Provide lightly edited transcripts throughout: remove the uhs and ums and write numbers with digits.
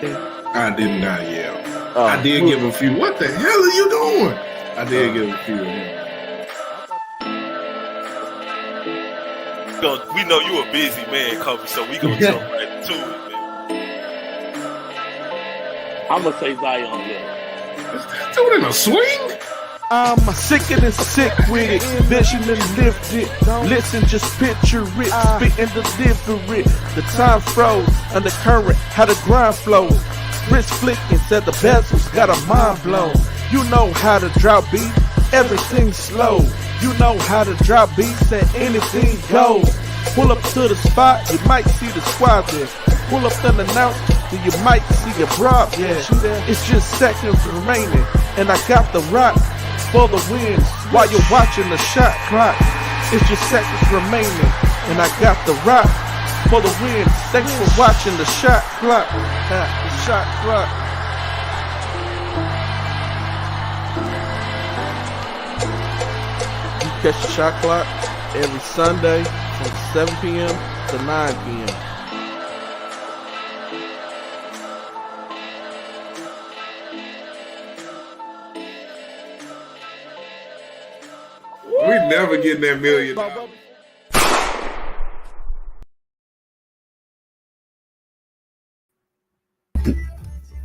I did not yell. I did give a few. What the hell are you doing? I did give a few of them. We know you a busy man, Kobe, so we gonna jump right to it, man. I'm gonna say Zion Hill. Is that dude in a swing? I'm sick and sick with it, vision and lift it. Listen, just picture it, spit and deliver it. The time froze, undercurrent, how the grind flows. Wrist flicking, said the bezels, got a mind blown. You know how to drop beat, everything slow. You know how to drop beats and anything goes. Pull up to the spot, you might see the squad there. Pull up unannounced, then you might see a broad there. It's just seconds remaining, and I got the rock for the win while you're watching the shot clock. It's just seconds remaining, and I got the rock for the win. Thanks for watching the shot clock. The shot clock. You catch the shot clock every Sunday from 7 p.m. to 9 p.m. We never getting that $1 million.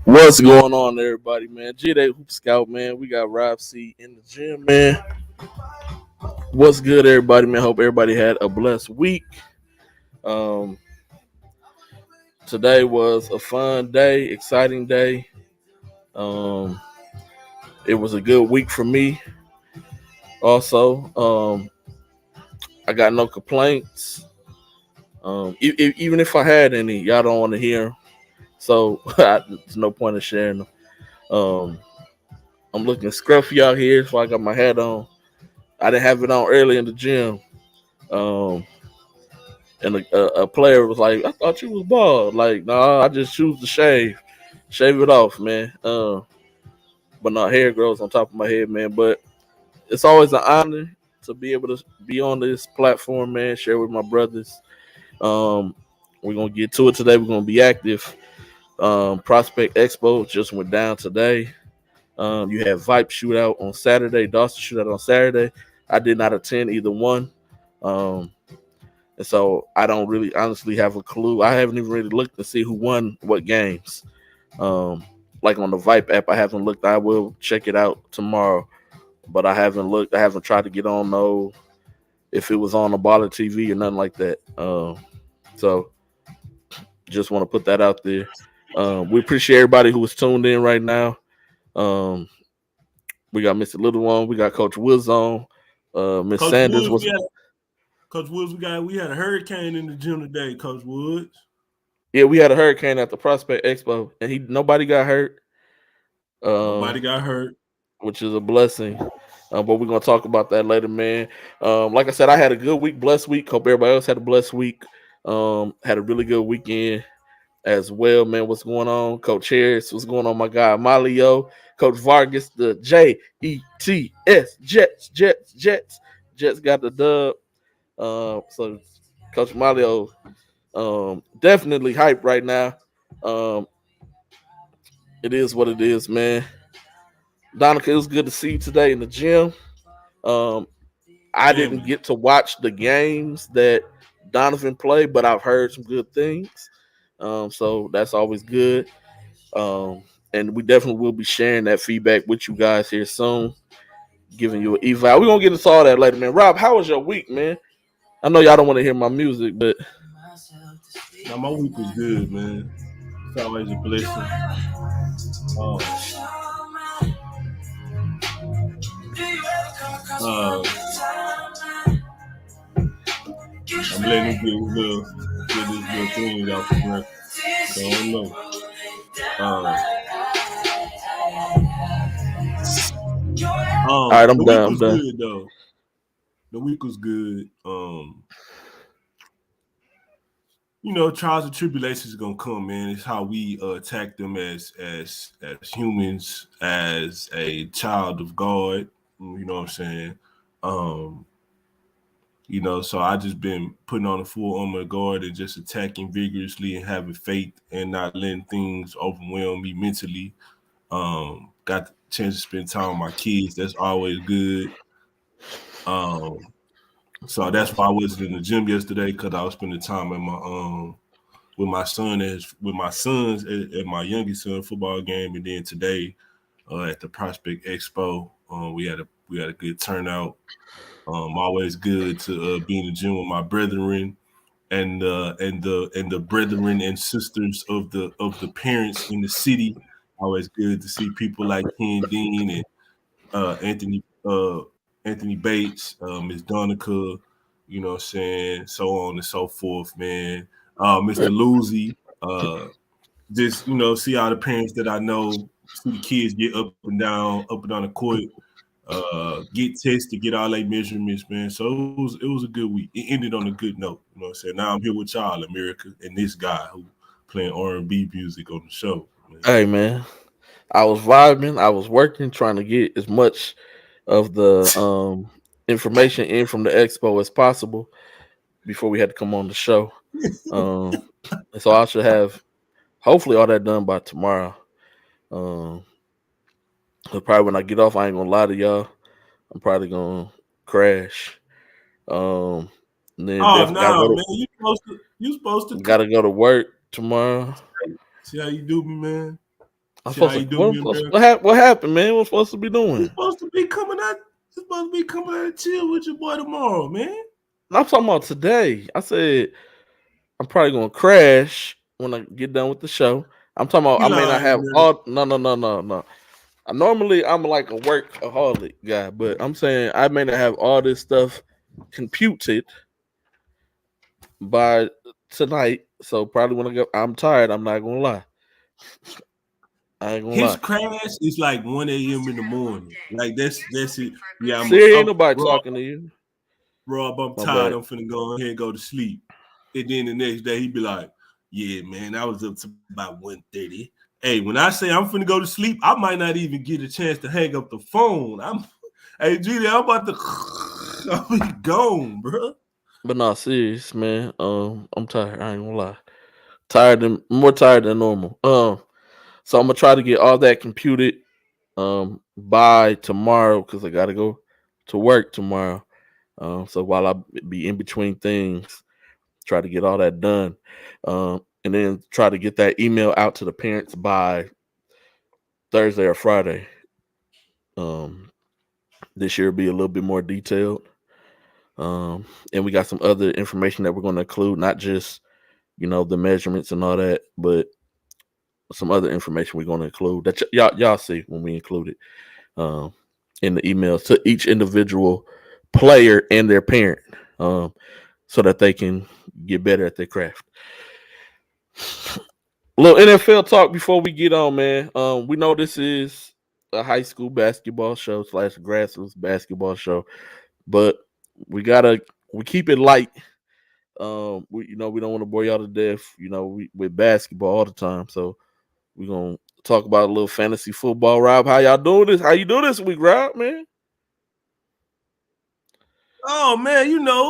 What's going on, everybody, man? G-Day Hoop Scout, man. We got Rob C in the gym, man. What's good, everybody, man? Hope everybody had a blessed week. Today was a fun day, exciting day. It was a good week for me. Also, I got no complaints. Even if I had any, y'all don't want to hear them. So there's no point in sharing them. I'm looking scruffy out here, so I got my hat on. I didn't have it on early in the gym. And a player was like, I thought you was bald. Like, nah, I just choose to shave it off, man. But no, hair grows on top of my head, man. But it's always an honor to be able to be on this platform, man, share with my brothers. We're going to get to it today. We're going to be active. Prospect Expo just went down today. You have Vipe Shootout on Saturday, Dawson Shootout on Saturday. I did not attend either one. And so I don't really honestly have a clue. I haven't even really looked to see who won what games. Like on the Vipe app, I haven't looked. I will check it out tomorrow. But I haven't looked. I haven't tried to get on no if it was on a Baller TV or nothing like that. So just want to put that out there. We appreciate everybody who is tuned in right now. We got Mr. Little One. We got Coach Woods on. Miss Sanders was. Coach Woods, we had a hurricane in the gym today, Coach Woods. Yeah, we had a hurricane at the Prospect Expo, and nobody got hurt. Nobody got hurt, which is a blessing. But we're gonna talk about that later, man. Like I said, I had a good week, blessed week. Hope everybody else had a blessed week. Had a really good weekend as well, man. What's going on, Coach Harris? What's going on, my guy Malio? Coach Vargas, the Jets, Jets got the dub. So Coach Malio, definitely hyped right now. It is what it is, man. Donica, it was good to see you today in the gym. I didn't get to watch the games that Donovan played, but I've heard some good things. So that's always good. And we definitely will be sharing that feedback with you guys here soon, giving you an eval. We're going to get into all that later, man. Rob, how was your week, man? I know y'all don't want to hear my music, but... Now, my week was good, man. It's always a blessing. I'm letting him get this little thing out for breakfast. So I don't know. All right, I'm done. Good, though. The week was good. You know, trials and tribulations are gonna come, man. It's how we attack them as humans, as a child of God. You know what I'm saying? You know, so I just been putting on the full armor of God and just attacking vigorously and having faith and not letting things overwhelm me mentally. Got the chance to spend time with my kids. That's always good. So that's why I wasn't in the gym yesterday, because I was spending time at my with my son with my sons at my youngest son football game, and then today at the Prospect Expo, we had a good turnout. Always good to be in the gym with my brethren and the brethren and sisters of the parents in the city. Always good to see people like Ken Dean and Anthony Bates, Miss Donica, you know what I'm saying, so on and so forth, man. Mr. Lucy, just, you know, see all the parents that I know, see the kids get up and down the court, get tested, get all their measurements, man. So it was a good week. It ended on a good note, you know what I'm saying. Now I'm here with y'all, America, and this guy who playing R&B music on the show, man. Hey, man, I was vibing. I was working, trying to get as much of the information in from the expo as possible before we had to come on the show. And so I should have hopefully all that done by tomorrow. So probably when I get off, I ain't gonna lie to y'all. I'm probably gonna crash. And then Oh definitely no, man, you supposed to gotta go to work tomorrow. See how you do me, man. I'm See how supposed you to, do me, America. what happened, man? What I'm supposed to be doing? You're supposed to be coming out. You're supposed to be coming out and chill with your boy tomorrow, man. I'm talking about today. I said I'm probably gonna crash when I get done with the show. I'm talking about You I may not lying, have man. all. No. I'm like a workaholic guy, but I'm saying I may not have all this stuff computed by tonight. So probably when I go, I'm tired. I'm not gonna lie. I ain't gonna His lie. crash is like 1 a.m. in the morning. Like that's it. Yeah, See, ain't nobody talking to you. Rob, I'm My tired. bad. I'm finna go ahead and go to sleep. And then the next day he'd be like, yeah, man, I was up to about 1:30. Hey, when I say I'm finna go to sleep, I might not even get a chance to hang up the phone. Hey, Julie, I'm about to I'll be gone, bro. But no, serious, man. I'm tired. I ain't gonna lie. More tired than normal. So I'm gonna try to get all that computed by tomorrow because I gotta go to work tomorrow. So while I be in between things, try to get all that done. And then try to get that email out to the parents by Thursday or Friday. This year will be a little bit more detailed. And we got some other information that we're going to include, not just, the measurements and all that, but some other information we're going to include that y'all see when we include it in the emails to each individual player and their parent, so that they can get better at their craft. Little NFL talk before we get on, man. We know this is a high school basketball show / grassroots basketball show, but we keep it light. We don't want to bore y'all to death. With basketball all the time, so we're gonna talk about a little fantasy football. Rob, how y'all doing this? How you doing this week, Rob, man? Oh man,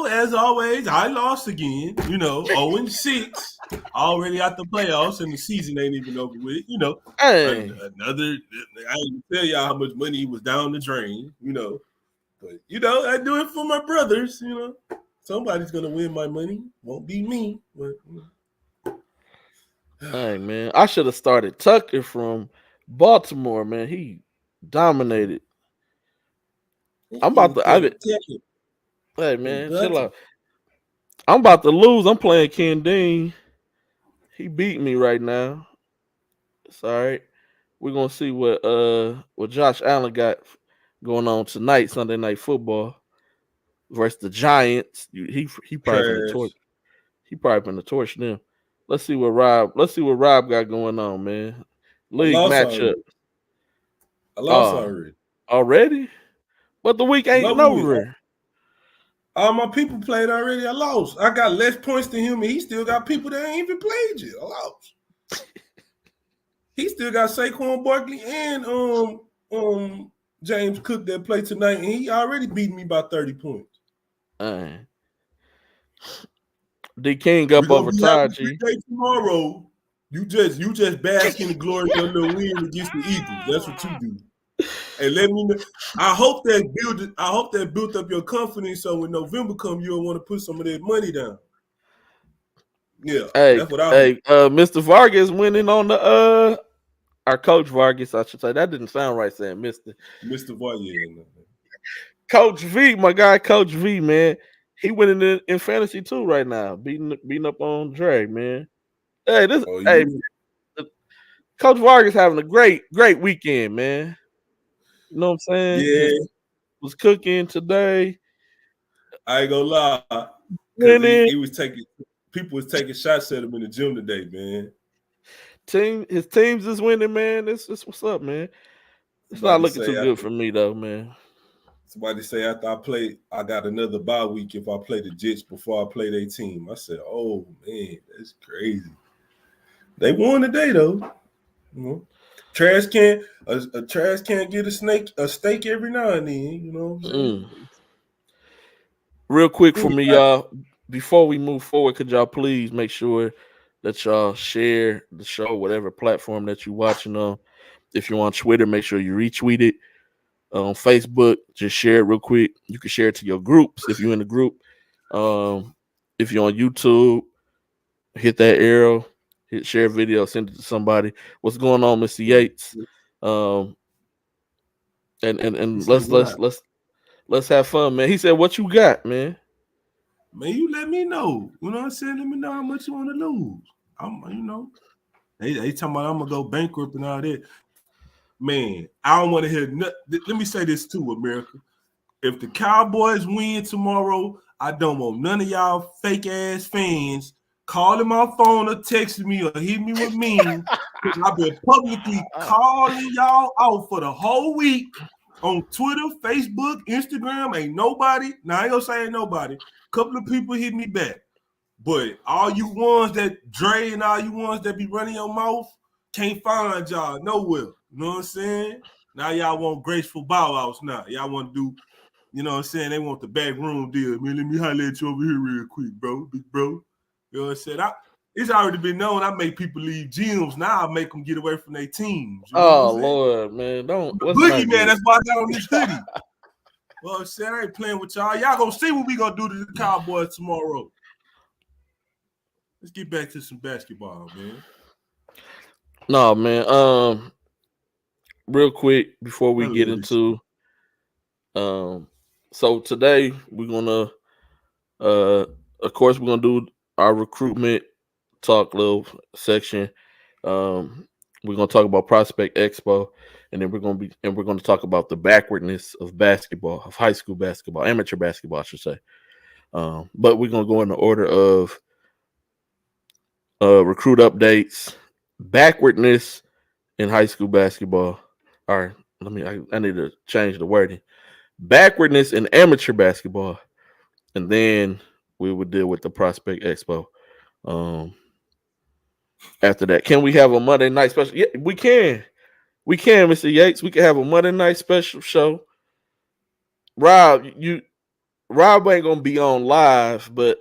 as always, I lost again. 0-6, already out the playoffs, and the season ain't even over with. Hey. Another. I ain't tell y'all how much money was down the drain. But I do it for my brothers. Somebody's gonna win my money. Won't be me. But Hey man, I should have started Tucker from Baltimore. Man, he dominated. I'm about to. Hey man, chill out. I'm about to lose. I'm playing Ken Dean. He beat me right now. It's all right. We're gonna see what Josh Allen got going on tonight, Sunday Night Football versus the Giants. He probably finna torch. He probably finna torch them. Let's see what Rob got going on, man. League matchup. I lost already. Already? But the week ain't over. All my people played already. I lost. I got less points than him, and he still got people that ain't even played yet. I lost. He still got Saquon Barkley and James Cook that play tonight, and he already beat me by 30 points. D King We're up gonna over be having a Taji. good day tomorrow. You just bask in the glory of your little win against the Eagles. That's what you do. And let me know. I hope that built up your confidence so when November comes, you'll want to put some of that money down. Yeah, that's what I hope. Mr. Vargas winning on the our coach Vargas, I should say. That didn't sound right saying Mr. Vargas. Coach V, my guy, Coach V, man. He winning in fantasy too right now, beating up on Dre, man. Hey, Coach Vargas having a great weekend, man. You know what I'm saying? Yeah, Was cooking today. I ain't gonna lie, because he was people was taking shots at him in the gym today, man. His teams is winning, man. This what's up, man. It's not looking too good for me though, man. Somebody say after I play, I got another bye week if I play the Jets before I play their team. I said, "Oh man, that's crazy." They won today though. You know, trash can a trash can get a steak every now and then. You know what I'm saying? Real quick for me, y'all. Before we move forward, could y'all please make sure that y'all share the show, whatever platform that you're watching on. If you're on Twitter, make sure you retweet it. On Facebook, just share it real quick. You can share it to your groups if you're in the group. If you're on YouTube, hit that arrow, hit share video, send it to somebody. What's going on, Mr. Yates? And let's have fun, man. He said, "What you got, man?" Man, you let me know. You know what I'm saying? Let me know how much you want to lose. They talking about I'm gonna go bankrupt and all that. Man, I don't want to hear nothing. Let me say this too, America. If the Cowboys win tomorrow, I don't want none of y'all fake ass fans calling my phone or texting me or hitting me with memes. I've been publicly calling y'all out for the whole week on Twitter, Facebook, Instagram. Ain't nobody. Now I ain't gonna say ain't nobody. A couple of people hit me back. But all you ones that Dre and all you ones that be running your mouth can't find y'all nowhere. You know what I'm saying? Now y'all want graceful bow outs now. Y'all want to do, you know what I'm saying? They want the back room deal. Man, let me holler at you over here real quick, bro. Big bro. You know what I'm saying? It's already been known. I make people leave gyms. Now I make them get away from their teams. You know Lord, man. Don't. Boogie, man. That's why I got on this hoodie. Well, I'm saying I ain't playing with y'all. Y'all gonna see what we gonna do to the Cowboys tomorrow. Let's get back to some basketball, man. No, man. Real quick before we get into, so today we're gonna, of course, we're gonna do our recruitment talk little section. We're gonna talk about Prospect Expo, and then we're gonna talk about the backwardness of basketball, of high school basketball, amateur basketball, I should say. But we're gonna go in the order of recruit updates, backwardness in high school basketball. All right, I need to change the wording. Backwardness in amateur basketball, and then we would deal with the Prospect Expo. After that, can we have a Monday night special? Yeah, we can. We can, Mr. Yates. We can have a Monday night special show. Rob ain't gonna be on live, but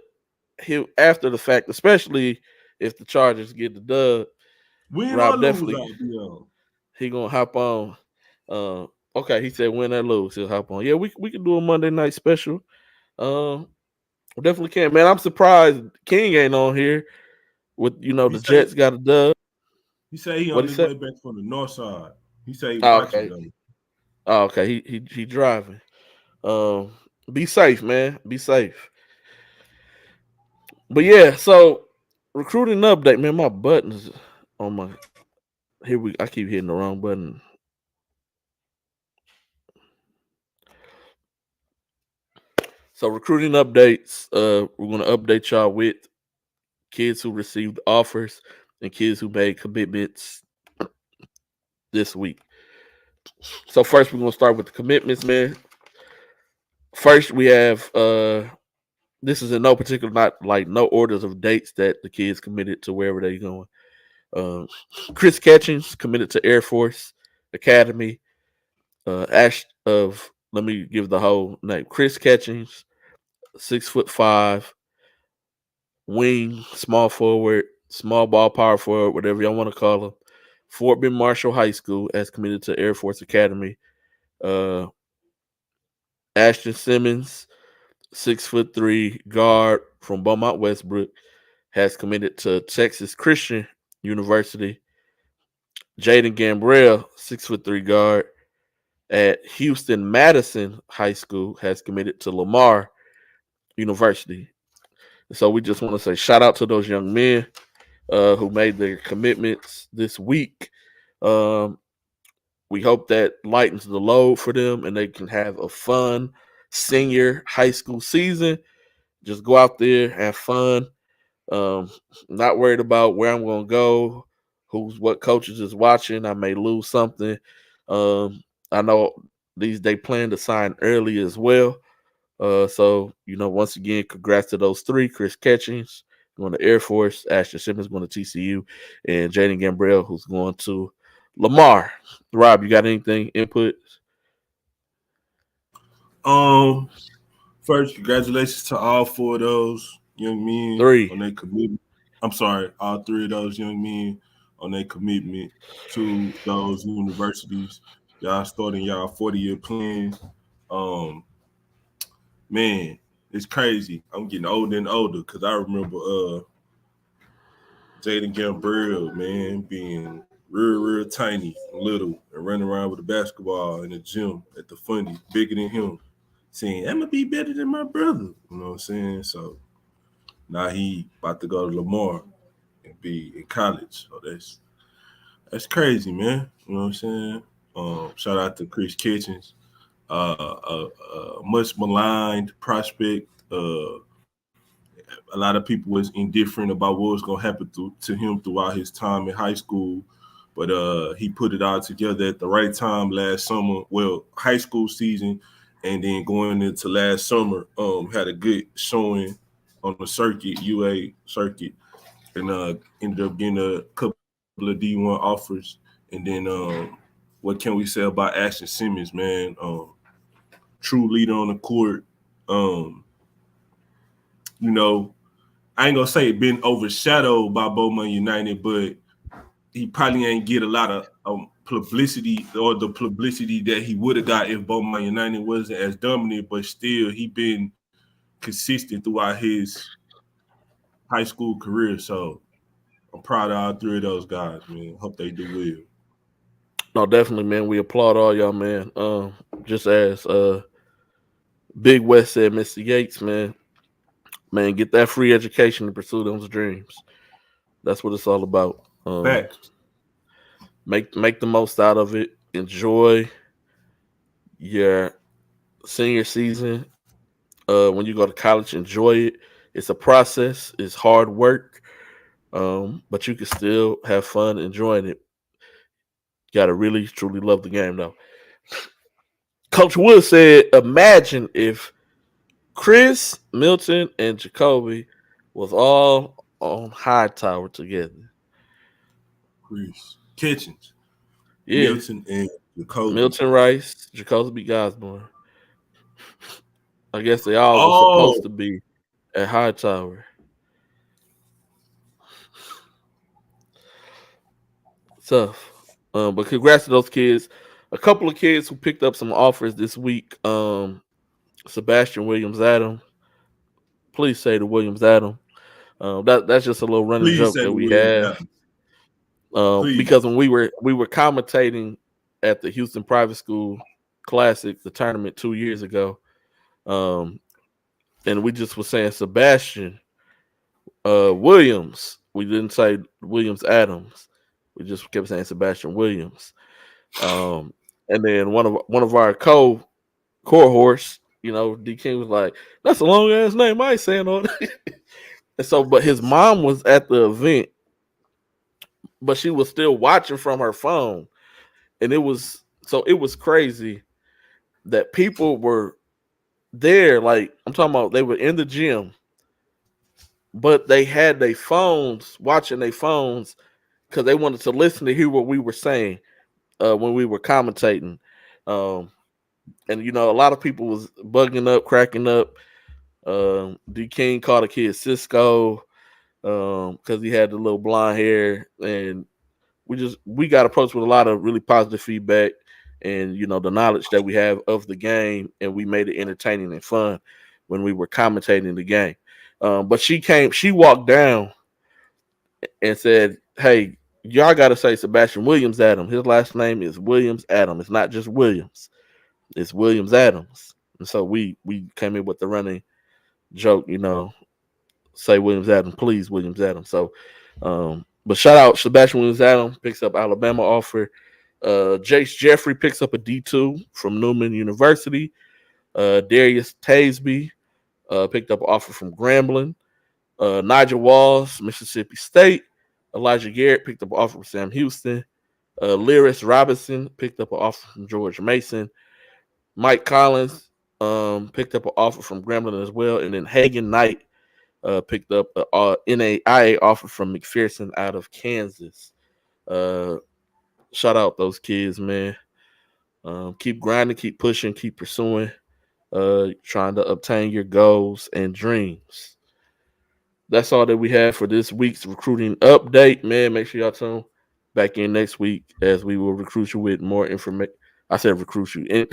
he after the fact, especially if the Chargers get the dub. Rob definitely he gonna hop on. Okay, he said win or lose, he'll hop on. Yeah, we can do a Monday night special. Definitely can, man. I'm surprised King ain't on here. With the Jets got a dub. He said he on his way back from the north side. He said he watching them. Oh, okay. He driving. Be safe, man. Be safe. But yeah, so recruiting update, man. My buttons on my I keep hitting the wrong button. So recruiting updates, we're gonna update y'all with kids who received offers and kids who made commitments this week. So first we're gonna start with the commitments, man. First we have this is in no particular, not like no orders of dates that the kids committed to wherever they're going. Chris Catchings committed to Air Force Academy. Let me give the whole name. Chris Catchings, 6'5", wing, small forward, small ball, power forward, whatever y'all want to call them. Fort Bend Marshall High School has committed to Air Force Academy. Ashton Simmons, 6'3" guard from Beaumont Westbrook, has committed to Texas Christian University. Jaden Gambrell, 6'3" guard at Houston Madison High School, has committed to Lamar University. So we just want to say shout out to those young men who made their commitments this week. We hope that lightens the load for them and they can have a fun senior high school season. Just go out there, have fun. Not worried about where I'm going to go, what coaches is watching. I may lose something. I know they plan to sign early as well. So, once again, congrats to those three. Chris Catchings going to Air Force, Ashton Simmons going to TCU, and Jaden Gambrell, who's going to Lamar. Rob, you got anything input? First, congratulations to all four of those young men on their commitment. I'm sorry, all three of those young men on their commitment to those universities. Y'all starting y'all 40-year plan. Man, it's crazy. I'm getting older and older because I remember Jaden Gambrell, man, being real tiny and little and running around with a basketball in the gym at the fundy, bigger than him, saying, I'm going to be better than my brother. You know what I'm saying? So now he about to go to Lamar and be in college. So that's crazy, man. You know what I'm saying? Shout out to Chris Kitchens. Much maligned prospect. A lot of people was indifferent about what was going to happen to him throughout his time in high school. But he put it all together at the right time last summer. Well, high school season, and then going into last summer, had a good showing on the circuit, UA circuit, and ended up getting a couple of D1 offers. And then what can we say about Ashton Simmons, man? True leader on the court. I ain't gonna say it been overshadowed by Beaumont United, but he probably ain't get a lot of publicity or the publicity that he would have got if Beaumont United wasn't as dominant, but still he been consistent throughout his high school career. So I'm proud of all three of those guys, man. Hope they do well. No, definitely, man. We applaud all y'all, man. Just as Big West said, Mr. Yates, man, get that free education to pursue those dreams. That's what it's all about. Facts. Make the most out of it. Enjoy your senior season. When you go to college, enjoy it. It's a process. It's hard work, but you can still have fun enjoying it. You got to really, truly love the game, though. Coach Wood said, imagine if Chris, Milton, and Jacoby was all on Hightower together. Chris Kitchens. Yeah. Milton and Jacoby. Milton Rice, Jacoby Gosborn. I guess they all were supposed to be at Hightower. Tough. But congrats to those kids. A couple of kids who picked up some offers this week. Sebastian Williams Adam. Please say the Williams Adam. That's just a little running joke that we have. Because when we were commentating at the Houston Private School Classic, the tournament 2 years ago, and we just were saying Sebastian Williams. We didn't say Williams Adams. We just kept saying Sebastian Williams. And then one of our core horse, D King was like, "That's a long ass name. I ain't saying on it." And so, but his mom was at the event, but she was still watching from her phone, and it was crazy that people were there. Like, I'm talking about, they were in the gym, but they had their phones, watching their phones, because they wanted to listen to hear what we were saying when we were commentating. And a lot of people was bugging up, cracking up. D King called a kid Cisco. because he had the little blonde hair, and we got approached with a lot of really positive feedback, and the knowledge that we have of the game, and we made it entertaining and fun when we were commentating the game. But she walked down and said, "Hey, y'all got to say Sebastian Williams Adam. His last name is Williams Adam. It's not just Williams. It's Williams Adams." And so we came in with the running joke, say Williams Adams, please, Williams Adams. So, but shout out Sebastian Williams Adams picks up Alabama offer. Jace Jeffrey picks up a D2 from Newman University. Darius Tasby picked up an offer from Grambling. Nigel Walls, Mississippi State. Elijah Garrett picked up an offer from Sam Houston. Lyris Robinson picked up an offer from George Mason. Mike Collins picked up an offer from Grambling as well. And then Hagen Knight picked up an NAIA offer from McPherson out of Kansas. Shout out those kids, man. Keep grinding, keep pushing, keep pursuing, trying to obtain your goals and dreams. That's all that we have for this week's recruiting update, man. Make sure y'all tune back in next week as we will recruit you with more information. I said recruit you. And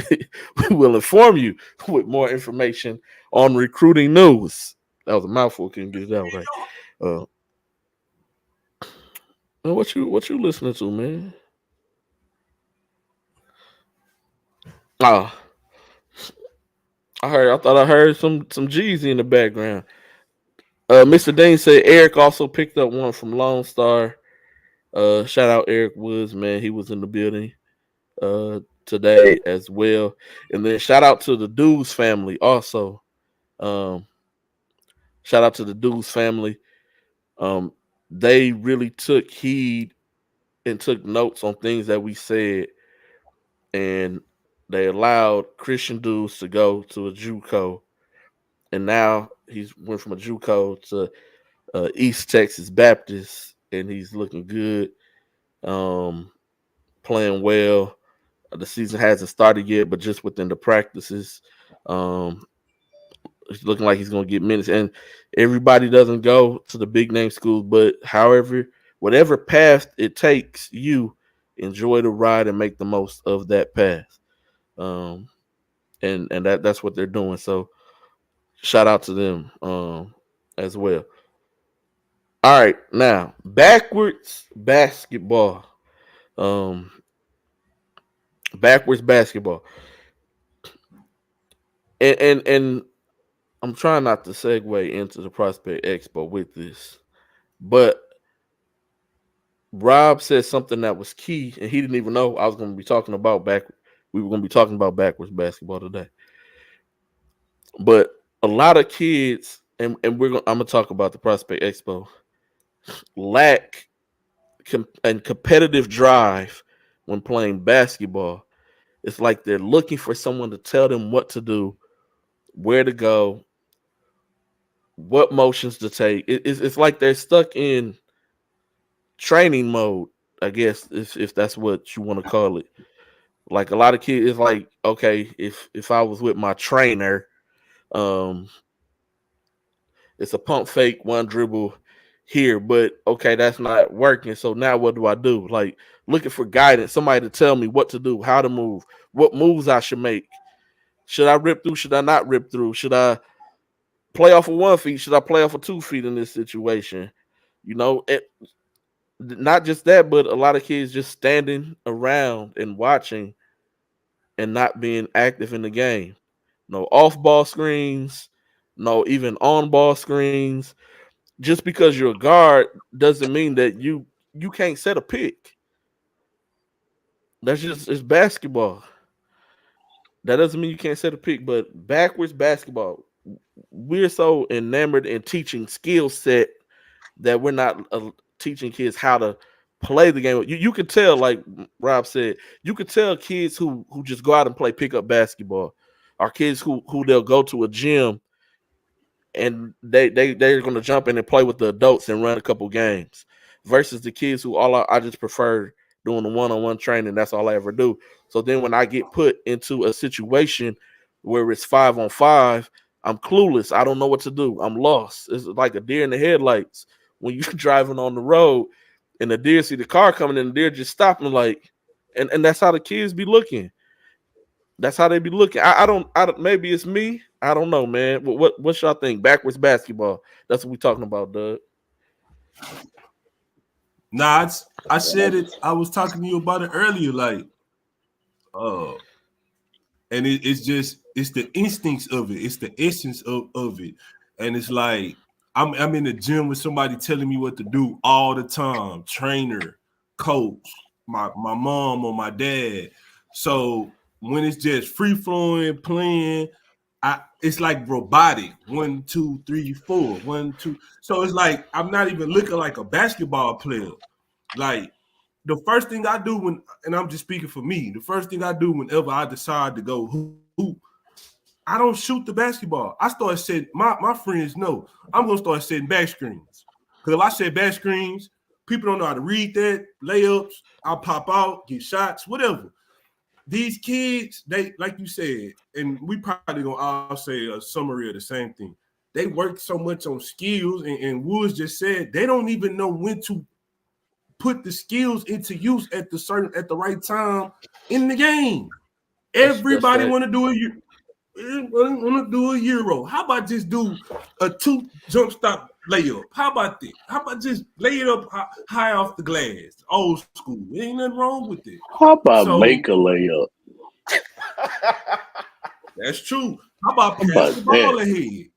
we will inform you with more information on recruiting news. That was a mouthful. Couldn't get it out right. What you listening to, man? I thought I heard some Jeezy in the background. Mr. Dean said Eric also picked up one from Lone Star. Shout out Eric Woods, man. He was in the building today as well. And then shout out to the Dudes family also. Shout out to the Dudes family. They really took heed and took notes on things that we said, and they allowed Christian Dudes to go to a JUCO, and now he's went from a JUCO to East Texas Baptist, and he's looking good, playing well. The season hasn't started yet, but just within the practices, it's looking like he's going to get minutes. And everybody doesn't go to the big name schools, but whatever path it takes, you enjoy the ride and make the most of that path. And that's what they're doing. So shout out to them as well. All right, now backwards basketball. Backwards basketball. And I'm trying not to segue into the Prospect Expo with this, but Rob said something that was key, and he didn't even know I was going to be talking about we were going to be talking about backwards basketball today. But a lot of kids, and I'm going to talk about the Prospect Expo, lack and competitive drive when playing basketball. It's like they're looking for someone to tell them what to do, where to go, what motions to take. It's like they're stuck in training mode, I guess, if that's what you want to call it. Like a lot of kids, it's like, okay, if I was with my trainer, it's a pump fake, one dribble here, but okay, that's not working. So now what do I do? Like looking for guidance, somebody to tell me what to do, how to move, what moves I should make. Should I rip through? Should I not rip through? Should I play off of 1 feet? Should I play off of 2 feet in this situation? Not just that, but a lot of kids just standing around and watching and not being active in the game. No off-ball screens, no even on-ball screens. Just because you're a guard doesn't mean that you can't set a pick. It's basketball. That doesn't mean you can't set a pick, but backwards basketball, we're so enamored in teaching skill set that we're not teaching kids how to play the game. You can tell, like Rob said, you can tell kids who just go out and play pickup basketball, or kids who they'll go to a gym and they're going to jump in and play with the adults and run a couple games, versus the kids who I just prefer doing the one-on-one training. That's all I ever do. So then when I get put into a situation where it's 5-on-5, I'm clueless. I don't know what to do. I'm lost. It's like a deer in the headlights. when you're driving on the road and the deer see the car coming and the deer just stopping like, and that's how the kids be looking. That's how they be looking. I don't maybe it's me. I don't know, man. What y'all think? Backwards basketball. That's what we talking about, Doug. Nah, I said it. I was talking to you about it earlier, like, and it's the instincts of it. It's the essence of it. And it's like I'm in the gym with somebody telling me what to do all the time. Trainer, coach, my mom or my dad. So when it's just free flowing, playing, it's like robotic. 1, 2, 3, 4. 1, 2. So it's like I'm not even looking like a basketball player. Like the first thing I do and I'm just speaking for me, the first thing I do whenever I decide to go hoop, I don't shoot the basketball. I start setting, my friends know, I'm going to start setting back screens. Because if I set back screens, people don't know how to read that, layups, I'll pop out, get shots, whatever. These kids, they, like you said, and we probably going to all say a summary of the same thing. They work so much on skills, and Woods just said they don't even know when to put the skills into use at the right time in the game. Everybody want to do a Euro. How about just do a 2 jump stop layup? How about that? How about just lay it up high off the glass? Old school. Ain't nothing wrong with it. How about make a layup? That's true. How about pass the ball ahead?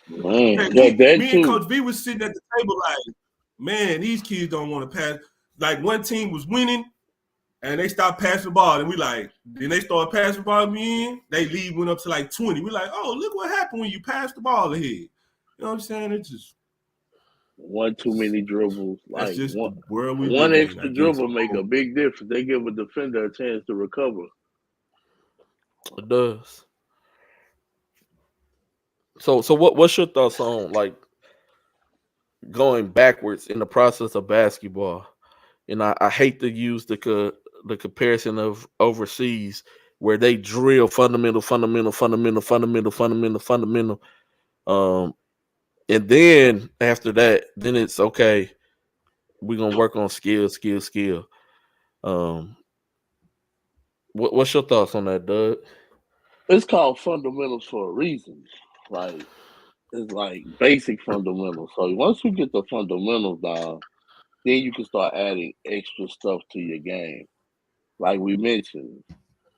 Man, me and Coach V was sitting at the table like, man, these kids don't want to pass. Like one team was winning, and they stopped passing the ball, and then they started passing the ball again. They lead went up to like 20. We're like, oh, look what happened when you pass the ball ahead. You know what I'm saying? It's just one too many dribbles. Like just one extra dribble make a big difference. They give a defender a chance to recover. It does. So what's your thoughts on like going backwards in the process of basketball? And I hate to use the comparison of overseas where they drill fundamental. And then after that, then it's okay. We're gonna work on skill. What's your thoughts on that, Doug? It's called fundamentals for a reason. Like it's like basic fundamentals. So once you get the fundamentals down, then you can start adding extra stuff to your game. Like we mentioned,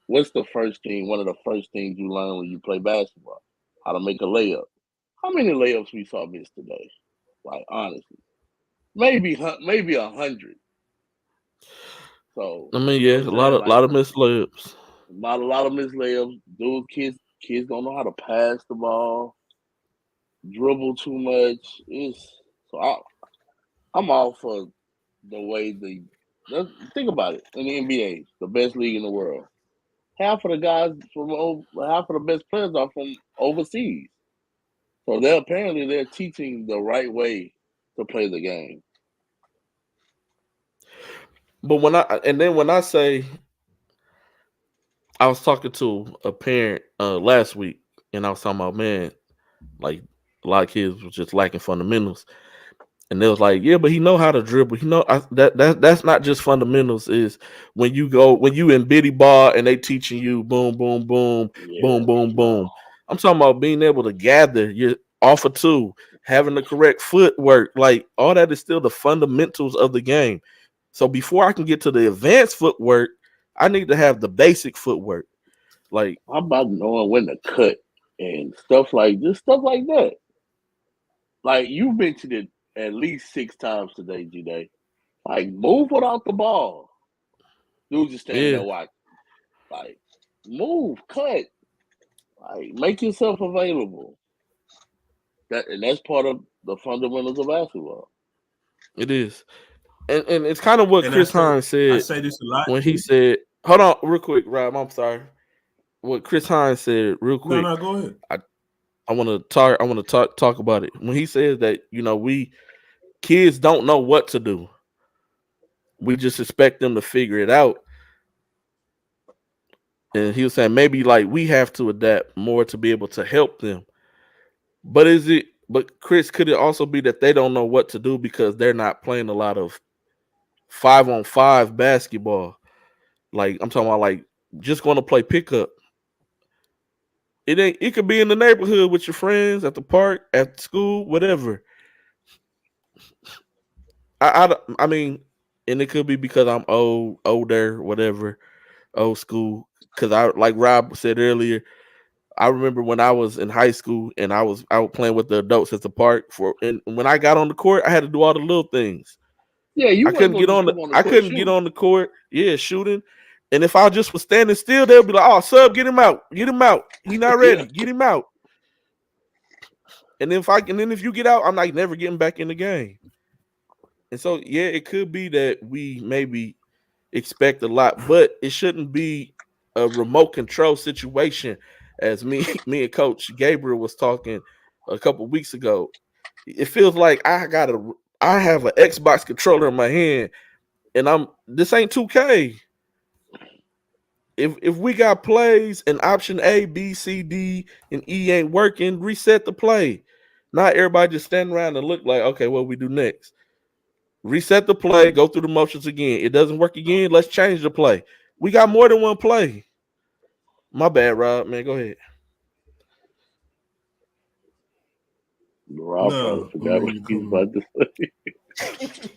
what's the first thing? One of the first things you learn when you play basketball? How to make a layup. How many layups we saw miss today? Like honestly, maybe 100. So I mean, yeah, a lot of missed layups. A lot of missed layups. Dude, kids don't know how to pass the ball, dribble too much. I'm all for the way think about it. In the NBA, the best league in the world, half of the best players are from overseas. So they're teaching the right way to play the game. But when I say, I was talking to a parent last week, and I was talking about, man, like a lot of kids was just lacking fundamentals, and they was like, yeah, but he know how to dribble. He know that's not just fundamentals. Is when you in biddy ball and they teaching you boom, boom, boom, boom, boom, boom. I'm talking about being able to gather your off of 2, having the correct footwork, like all that is still the fundamentals of the game. So before I can get to the advanced footwork, I need to have the basic footwork. Like, how about knowing when to cut and stuff like that? Like you mentioned it at least 6 times today, G-Day. Like move without the ball. Dude just standing there watching. Like move, cut. Like make yourself available. That's part of the fundamentals of basketball. It is. And it's kind of what Chris Hines said. I say this a lot when he said, hold on real quick, Rob, I'm sorry. What Chris Hines said real quick. No, go ahead. I want to talk about it. When he says that, we kids don't know what to do. We just expect them to figure it out. And he was saying maybe like we have to adapt more to be able to help them. But But Chris, could it also be that they don't know what to do because they're not playing a lot of 5-on-5 basketball? Like I'm talking about, like just going to play pickup. It could be in the neighborhood with your friends, at the park, at school, whatever. I mean, and it could be because I'm older, whatever, old school. Because like Rob said earlier, I remember when I was in high school and I was playing with the adults at the park and when I got on the court, I had to do all the little things. Yeah, you I couldn't get on the court. Yeah, shooting. And if I just was standing still, they'll be like, "Oh, sub, get him out. Get him out. He's not ready. Get him out." And then if you get out, I'm like never getting back in the game. And so yeah, it could be that we maybe expect a lot, but it shouldn't be a remote control situation, as me and Coach Gabriel was talking a couple weeks ago. It feels like I have an Xbox controller in my hand, and this ain't 2K. If we got plays and option A, B, C, D, and E ain't working, reset the play. Not everybody just standing around and look like, okay, what we do next? Reset the play, go through the motions again. It doesn't work again, let's change the play. We got more than one play. My bad, Rob, man. Go ahead. Rob probably forgot what he was about to say.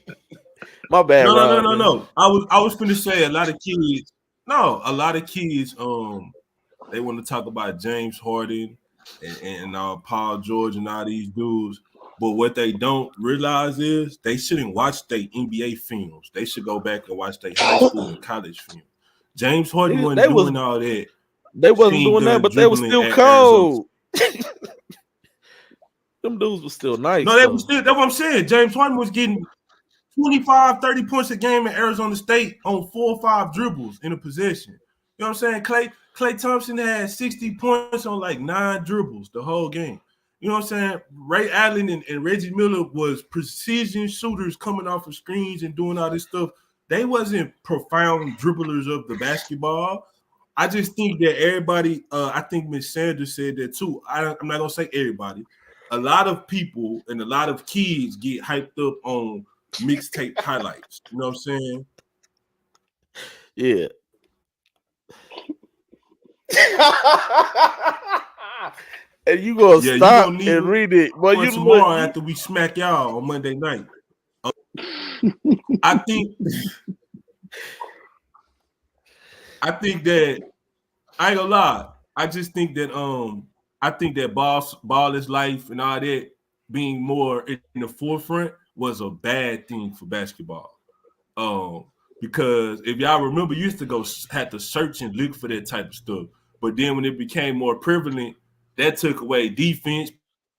My bad, Rob. No. I was finna say a lot of kids. No, a lot of kids. They want to talk about James Harden and Paul George and all these dudes. But what they don't realize is they shouldn't watch their NBA films. They should go back and watch their high school and college films. James Harden wasn't doing all that. They wasn't doing that, but they were still cold. Them dudes were still nice. No, they were still. That's what I'm saying. James Harden was getting 25, 30 points a game in Arizona State on 4 or 5 dribbles in a possession. You know what I'm saying? Klay Thompson had 60 points on like 9 dribbles the whole game. You know what I'm saying? Ray Allen and Reggie Miller was precision shooters coming off of screens and doing all this stuff. They wasn't profound dribblers of the basketball. I just think that everybody, I think Ms. Sanders said that too. I'm not going to say everybody. A lot of people and a lot of kids get hyped up on mixtape highlights. You know what I'm saying? Yeah. And you gonna stop and read it. Well, you tomorrow after we smack y'all on Monday night. I think that I ain't gonna lie. I just think that I think that ball is life and all that being more in the forefront was a bad thing for basketball. Because if y'all remember, you used to had to search and look for that type of stuff. But then when it became more prevalent, that took away defense.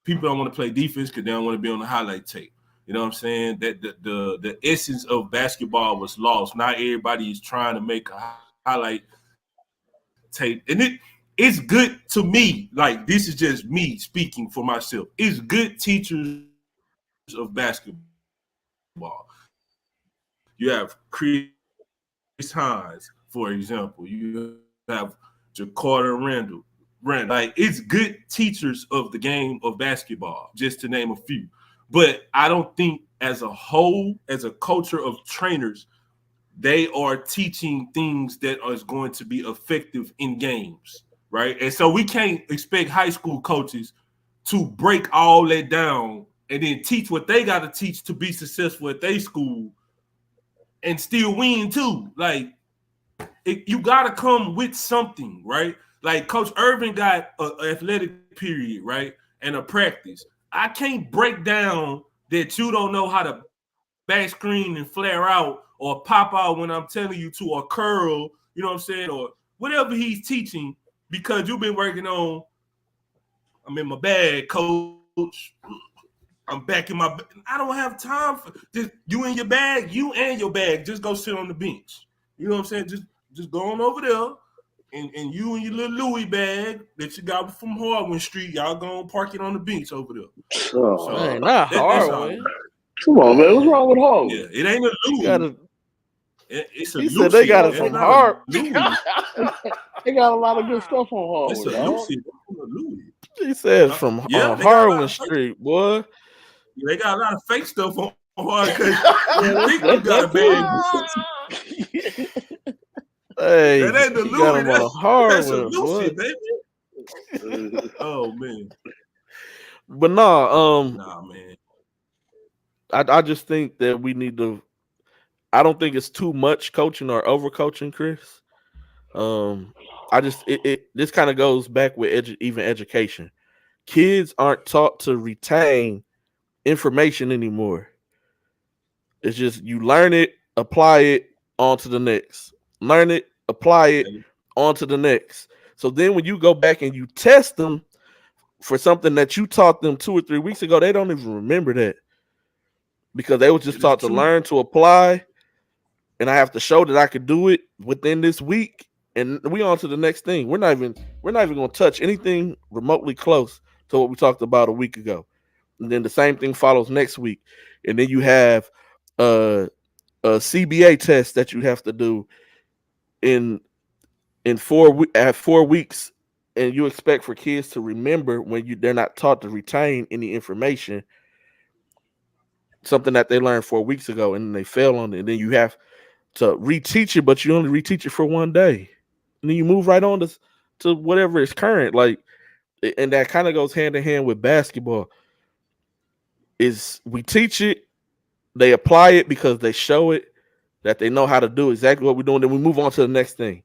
People don't want to play defense because they don't want to be on the highlight tape. You know what I'm saying? That the essence of basketball was lost. Not everybody is trying to make a highlight tape. And it's good to me. Like, this is just me speaking for myself. It's good teachers of basketball. You have Chris Hines, for example. You have Jakarta Randall. Like, it's good teachers of the game of basketball, just to name a few. But I don't think as a whole, as a culture of trainers, they are teaching things that are going to be effective in games, right? And so we can't expect high school coaches to break all that down and then teach what they got to teach to be successful at their school and still win too. Like, you got to come with something, right? Like, Coach Irvin got an athletic period, right, and a practice. I can't break down that you don't know how to back screen and flare out or pop out when I'm telling you to, or curl, you know what I'm saying, or whatever he's teaching, because you've been working on, I'm in my bag, coach. I'm back in my bag. I don't have time for just you and your bag, just go sit on the bench. You know what I'm saying? Just go on over there. And you and your little Louis bag that you got from Harwin Street, y'all gonna park it on the bench over there. So, man, not Harwin. Come on, man. What's wrong with Harwin? Yeah, it ain't a Louis. It's a Lucy. Said they got it from Harp. They got a lot of good stuff on Harwin. It's a Lucy. He said from Yeah, on they got a lot Harlan of fake. Street, boy. They got a lot of fake stuff on hard because Yeah, you think you got a bad Hey, that ain't the he got Louis. him on a That's a Harlan, Lucy, boy. baby. Oh man. But nah, Nah, man. I just think that we need to. I don't think it's too much coaching or over coaching, Chris. I just this kind of goes back with even education. Kids aren't taught to retain information anymore. It's just you learn it, apply it, on to the next. Learn it, apply it, on to the next. So then when you go back and you test them for something that you taught them 2 or 3 weeks ago, they don't even remember that because they were just taught to learn, to apply, and I have to show that I could do it within this week. And we on to the next thing. We're not even going to touch anything remotely close to what we talked about a week ago. And then the same thing follows next week. And then you have a CBA test that you have to do in 4 weeks, and you expect for kids to remember when they're not taught to retain any information, something that they learned 4 weeks ago, and they fail on it. And then you have to reteach it, but you only reteach it for one day, and then you move right on to whatever is current. Like, and that kind of goes hand in hand with basketball. Is we teach it, they apply it because they show it that they know how to do exactly what we're doing. Then we move on to the next thing.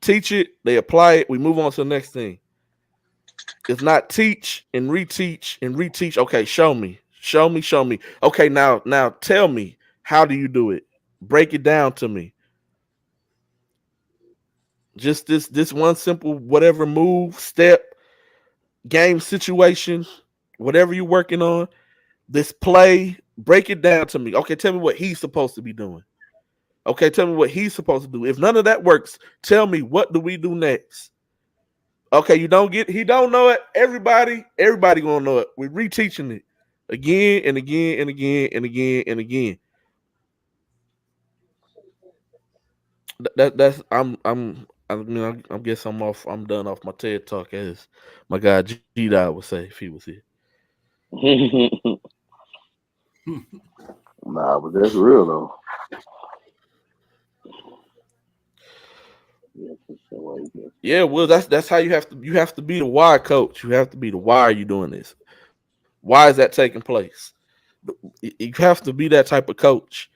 Teach it, they apply it, we move on to the next thing. It's not teach and reteach and reteach. Okay, show me. Okay, now tell me, how do you do it? Break it down to me. Just this one simple whatever move, step, game situation, whatever you're working on, this play, break it down to me. Okay, tell me what he's supposed to be doing. Okay, tell me what he's supposed to do. If none of that works, tell me, what do we do next? Okay, he don't know it. Everybody gonna know it. We're reteaching it again and again and again and again and again. I guess I'm done off my TED talk, as my guy G Dot would say if he was here. Nah, but that's real though. Yeah, well, that's how you have to be the why coach. You have to be the why are you doing this? Why is that taking place? You have to be that type of coach,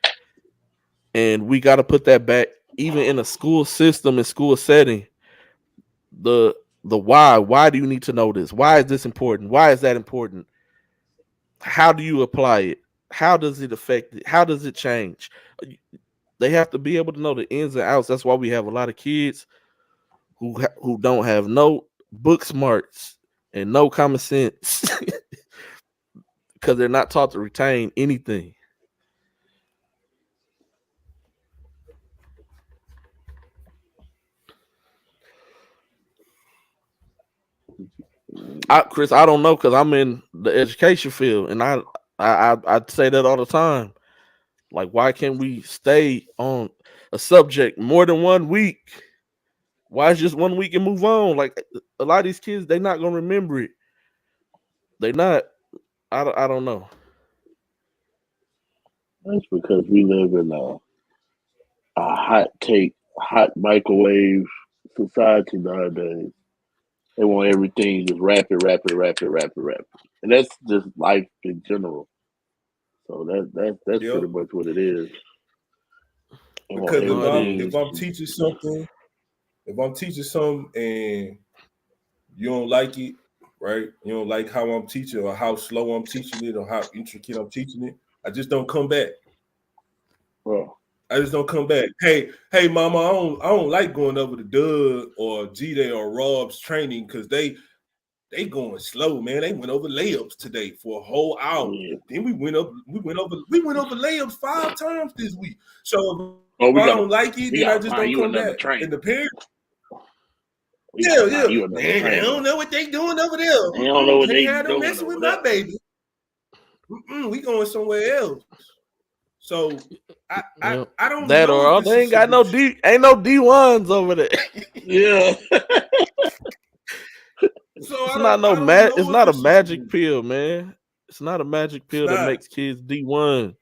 and we got to put that back, even in a school system and school setting. The why. Why do you need to know this? Why is this important? Why is that important? How do you apply it? How does it affect it? How does it change? They have to be able to know the ins and outs. That's why we have a lot of kids who don't have no book smarts and no common sense because they're not taught to retain anything. Chris, I don't know because I'm in the education field, and I say that all the time. Like, why can't we stay on a subject more than 1 week? Why is just 1 week and move on? Like, a lot of these kids, they're not gonna remember it. They're not. I don't know. That's because we live in a hot microwave society nowadays. They want everything just rapid, and that's just life in general. So that's pretty much what it is. Because if I'm teaching something and you don't like it, right? You don't like how I'm teaching or how slow I'm teaching it or how intricate I'm teaching it, I just don't come back. Well, I just don't come back. Hey, mama, I don't like going over to Doug or G-Day or Rob's training because they going slow, man. They went over layups today for a whole hour. Yeah. Then we went over layups 5 times this week. So if I don't like it, then I just don't come back. And the parents, yeah, man, I don't know what they doing over there. They don't know what they doing. Messing with my baby. We going somewhere else. So I don't that know or they ain't got no D1s over there. Yeah. So It's I not don't know it's if not a it's a magic solution. pill, man. It's not a magic It's pill that not. makes kids D1.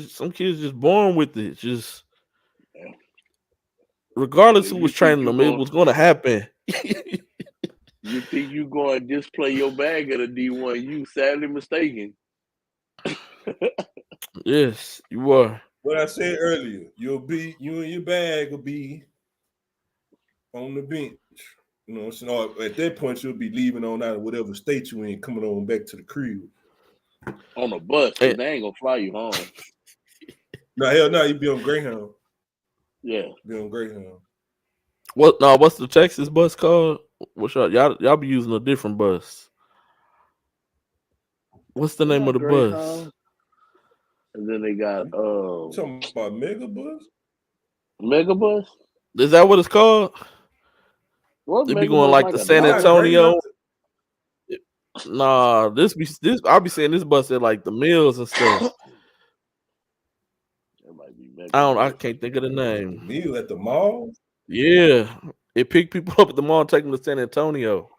Some kids just born with it. Just regardless who was You think training you them, it going? was going to happen. You think you going to display your bag at a D1? You sadly mistaken. Yes, you are. What I said earlier, you and your bag will be on the bench. You know, so at that point you'll be leaving on out of whatever state you in, coming on back to the crib. On a bus, because they ain't gonna fly you home. No, hell no, you be on Greyhound. Yeah. Be on Greyhound. What's the Texas bus called? What's y'all be using a different bus. What's the name of the bus? And then they got You talking about Megabus? Megabus? Is that what it's called? What They be going like the San Antonio. Nah, this I'll be saying this bus at like the mills and stuff. It might be I can't think of the name. Meal at the mall? Yeah. It picked people up at the mall and take them to San Antonio.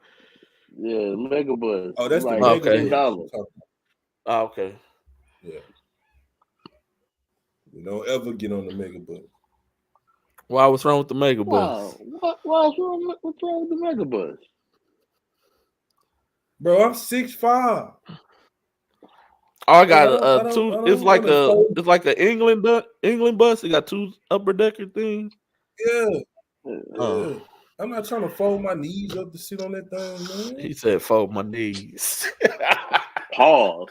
Yeah, Megabus. Oh, that's like the $10. Oh, okay. Yeah. You don't ever get on the Megabus. Why? What's wrong with the Megabus? Wow. What's wrong with the Megabus? Bro, I'm 6'5". Oh, I got two. It's like a England bus. It got two upper decker things. Yeah. I'm not trying to fold my knees up to sit on that thing, man. He said, "Fold my knees." Pause.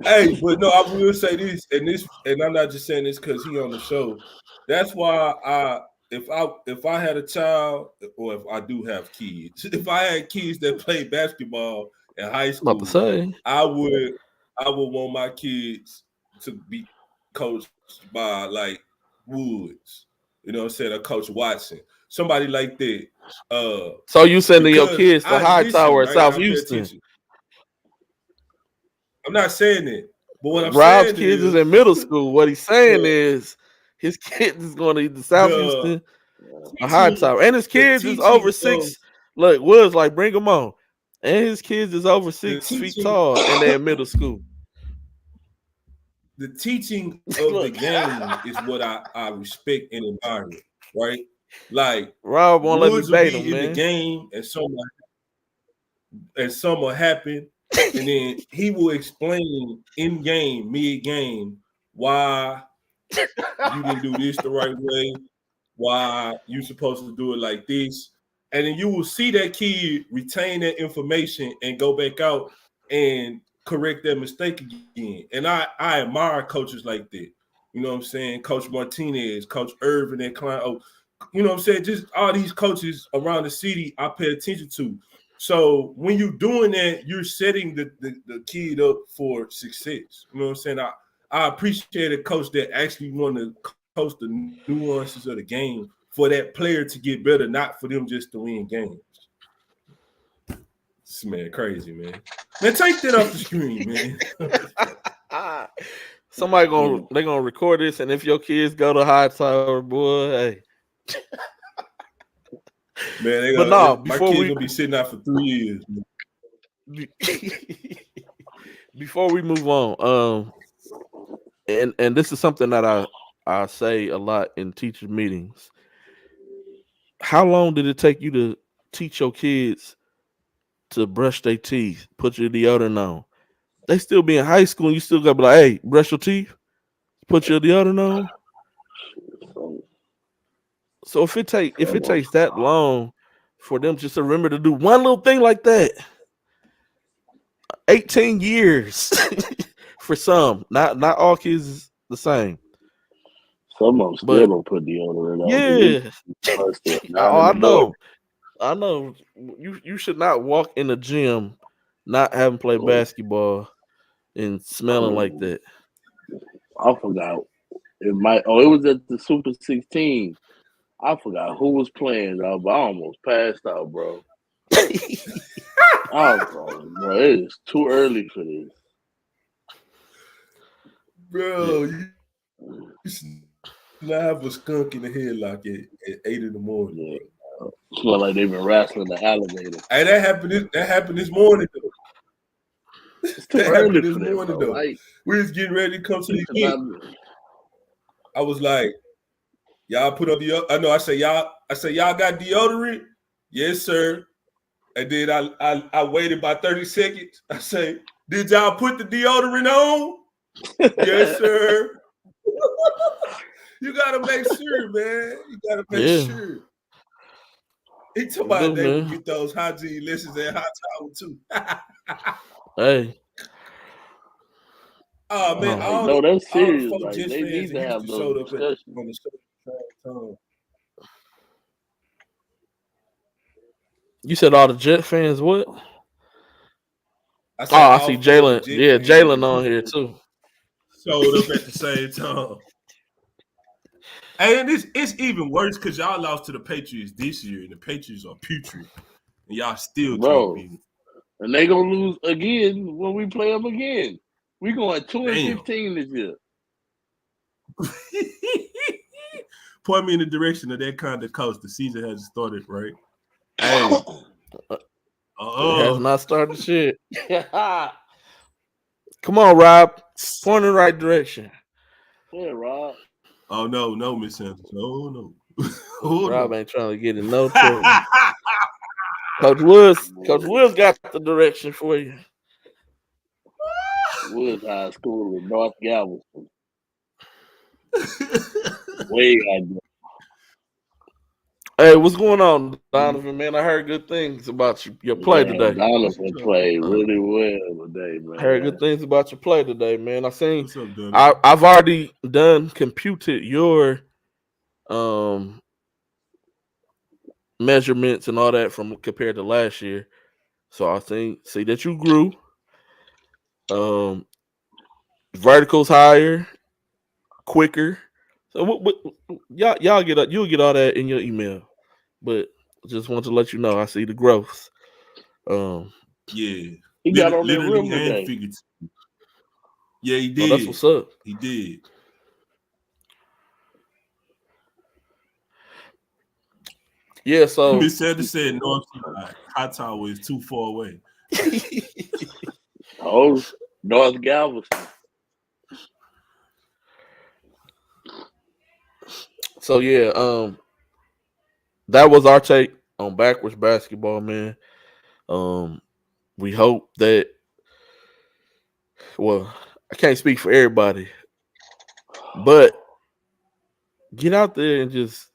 Hey, but no, I will say this, and I'm not just saying this because he on the show. That's why if I had a child, or if I do have kids, if I had kids that play basketball in high school, I would want my kids to be coached by like Woods, you know what I'm saying, or Coach Watson, somebody like that. So you sending your kids to Hightower at South Houston? I'm not saying it, but what I'm Rob's saying kids is in middle school. What he's saying is his kids is going to either South Houston or Hightower, and his kids is over 6. Look, Woods like bring them on, and his kids is over 6 feet tall, and they're in middle school. The teaching of the game is what I respect and admire, right? Like Rob won't let me bait will be him, in the game, and some will happen, and then he will explain in game, mid game, why you didn't do this the right way, why you're supposed to do it like this, and then you will see that kid retain that information and go back out and correct that mistake again. And I admire coaches like that. You know what I'm saying? Coach Martinez, Coach Irvin, and Klein. Oh, you know what I'm saying? Just all these coaches around the city I pay attention to. So when you're doing that, you're setting the kid up for success. You know what I'm saying? I appreciate a coach that actually want to coach the nuances of the game for that player to get better, not for them just to win games. This man crazy, man. Man, take that off the screen, man. Somebody gonna record this, and if your kids go to Hightower, boy, hey. Man, my kids gonna be sitting out for 3 years. Before we move on, and this is something that I say a lot in teacher meetings. How long did it take you to teach your kids to brush their teeth, put your deodorant on? They still be in high school, and you still gotta be like, hey, brush your teeth, put your deodorant on. So if it takes that long for them just to remember to do one little thing like that, 18 years for some, not all kids is the same. Some of them still don't put deodorant on. Yeah. I know. You should not walk in the gym not having played basketball and smelling like that. I forgot. It was at the Super 16. I forgot who was playing, but I almost passed out, bro. Bro, it is too early for this. Bro, Live was skunk in the headlock at 8 in the morning. Yeah. Bro. Smell like they've been wrestling the alligator. Hey, that happened this morning though. It's too That early happened this for that, morning bro. though. Like, We was getting ready to come to the it's event. about- I was like, y'all put on I said y'all got deodorant? Yes, sir. And then I waited about 30 seconds. I say, did y'all put the deodorant on? Yes, sir. You gotta make sure, man. You gotta make sure. He talking about they would get those hygiene lessons at Hot Tower too. Hey. Oh man, no, that's serious. All the Like, Jets they fans need to have showed those up on the show at the same time. You said all the Jet fans what? I I see Jalen. Yeah, Jalen on here too. Showed up at the same time. And it's even worse because y'all lost to the Patriots this year, and the Patriots are putrid, and y'all still can't beat them. And they gonna lose again when we play them again. We going 2-15 this year. Point me in the direction of that kind of coach. The season hasn't started, right? Hey, it has not started shit. Come on, Rob. Point in the right direction. Yeah, Rob. Oh no, Miss Sanders. Oh no. Rob ain't trying to get in no trouble. Coach Woods got the direction for you. Woods High School in North Galveston. Way out there. Hey, what's going on, Donovan, man? I heard good things about your play today. Donovan played really well today, man. I heard good things about your play today, man. I've already computed your measurements and all that from compared to last year. So I see that you grew. Verticals higher, quicker. So y'all you'll get all that in your email. But just want to let you know I see the growth. Yeah. He got on that rim today. Yeah, he did. That's what's up. He did. Yeah, so Miss Sanders said North Hot Tower is too far away. Oh, North Galveston. So yeah, that was our take on backwards basketball, man. We hope that. Well, I can't speak for everybody, but get out there and just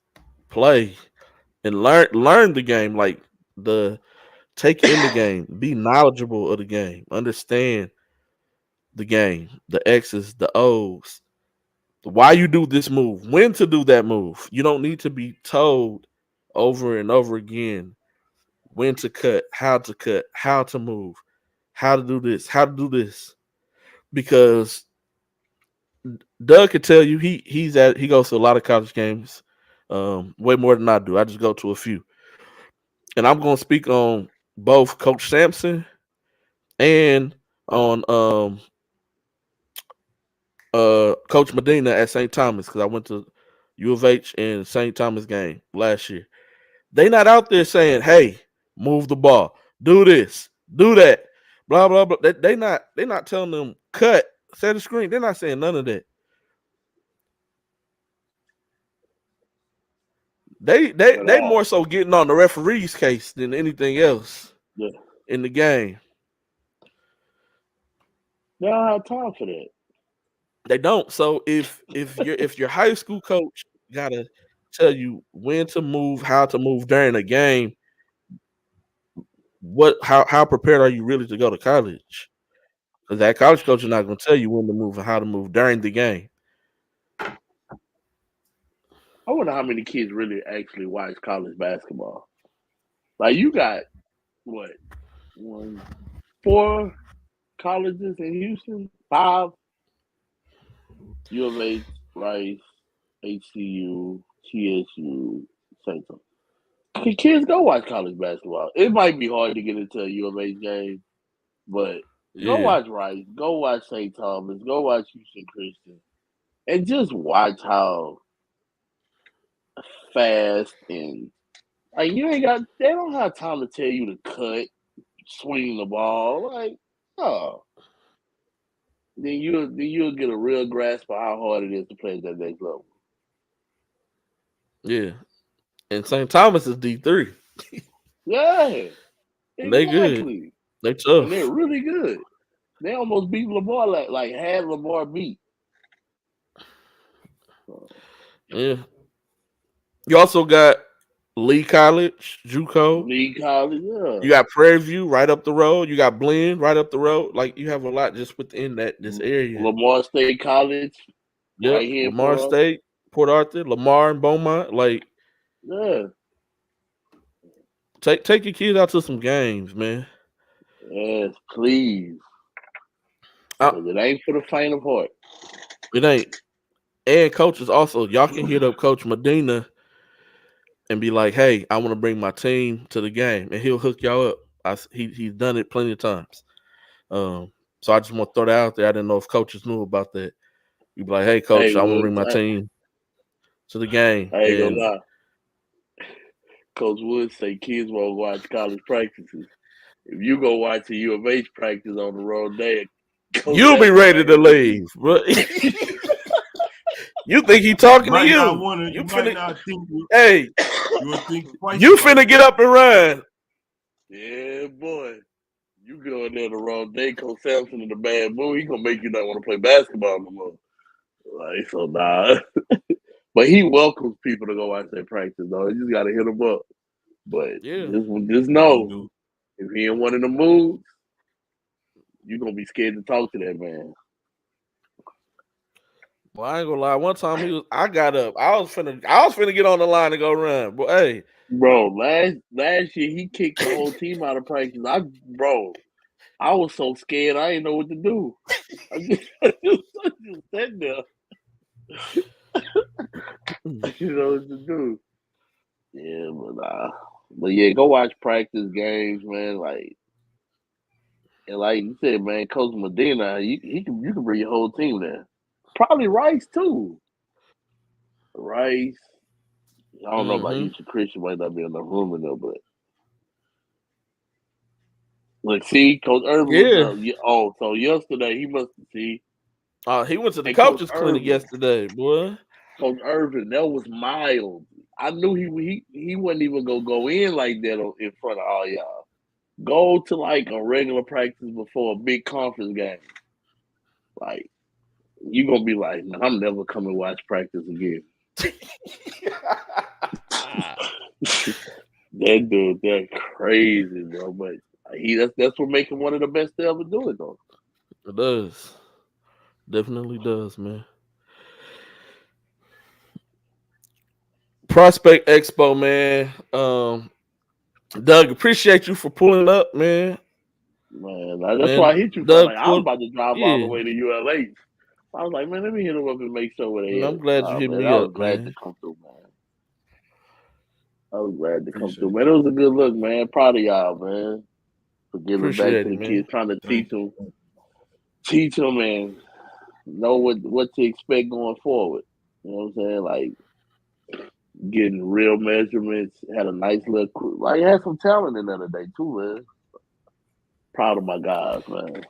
play and learn the game, like take in the game, be knowledgeable of the game, understand the game, the X's, the O's, why you do this move, when to do that move. You don't need to be told over and over again when to cut, how to move, how to do this. Because Doug could tell you he goes to a lot of college games, way more than I do. I just go to a few. And I'm gonna speak on both Coach Sampson and on Coach Medina at St. Thomas, because I went to U of H and St. Thomas game last year. They not out there saying, "Hey, move the ball, do this, do that, blah blah blah." They not telling them cut, set the screen. They're not saying none of that. They more so getting on the referee's case than anything else in the game. They don't have time for that. They don't. So if your high school coach gotta tell you when to move, how to move during a game, how prepared are you really to go to college? Because that college coach is not going to tell you when to move and how to move during the game. I wonder how many kids really actually watch college basketball. Like, you got what, 4 colleges in Houston, 5. U of H, Rice, HCU, TSU, St. Thomas. Kids go watch college basketball. It might be hard to get into a U of H game, but go watch Rice, go watch St. Thomas, go watch Houston Christian, and just watch how fast and like you ain't got. They don't have time to tell you to cut, swing the ball. Like, oh, then you'll get a real grasp of how hard it is to play at that next level. Yeah, and St. Thomas is D3. Yeah, They good. exactly. They tough. And they're really good. They almost beat Lamar, like had Lamar beat. Yeah. You also got Lee College, JUCO. Lee College, yeah. You got Prairie View right up the road. You got Blinn right up the road. Like you have a lot just within this area. Lamar State College, Yep. right here. Lamar State, Port Arthur, Lamar and Beaumont. Like, yeah. Take your kids out to some games, man. Yes, please. It ain't for the faint of heart. It ain't. And coaches also, y'all can hit up Coach Medina and be like, "Hey, I want to bring my team to the game," and he'll hook y'all up. He's done it plenty of times. So I just want to throw that out there. I didn't know if coaches knew about that. You'd be like, "Hey, coach, I want to bring my team to the game." I ain't gonna lie. Coach Wood say kids won't watch college practices. If you go watch a U of H practice on the road day, you'll be ready to leave, bro. You think he talking to you? You might not think. Hey, you finna get up and run. Yeah, boy. You go in there the wrong day, Coach Sampson in the bad mood, he gonna make you not want to play basketball no more. Like, so nah. But he welcomes people to go watch their practice, though. You just gotta hit him up. But just know, if he in one of the moods, you're gonna be scared to talk to that man. Well, I ain't gonna lie. One time I got up. I was finna get on the line and go run. But hey, bro, last year he kicked the whole team out of practice. I was so scared I didn't know what to do. I just sat there. You know what to do. Yeah, but yeah, go watch practice games, man. Like, and like you said, man, Coach Medina, you can bring your whole team there. Probably Rice too. Rice. I don't know about you, Christian might not be in the room in there, but like, see, Coach Irvin. Yeah. So yesterday he must see. He went to the coach's clinic yesterday, boy. Coach Irvin, that was mild. I knew he wasn't even gonna go in like that in front of all y'all. Go to like a regular practice before a big conference game. Like, you gonna be like, nah, I'm never coming to watch practice again. That dude, that's crazy, bro. But that's what makes him one of the best to ever do it, though. It does. Definitely does, man. Prospect Expo, man. Doug, appreciate you for pulling up, man. Man, that's why I hit you. Doug, like, I was about to drive all the way to ULH. I was like, man, let me hit him up and make sure where they I'm glad you hit me up, man. I was glad to come through, man. I was glad to come through, man. It was a good look, man. Proud of y'all, man, for giving back to the kids, trying to teach them, and know what to expect going forward. You know what I'm saying? Like, getting real measurements, had a nice little crew. Like, had some talent in there today too, man. Proud of my guys, man.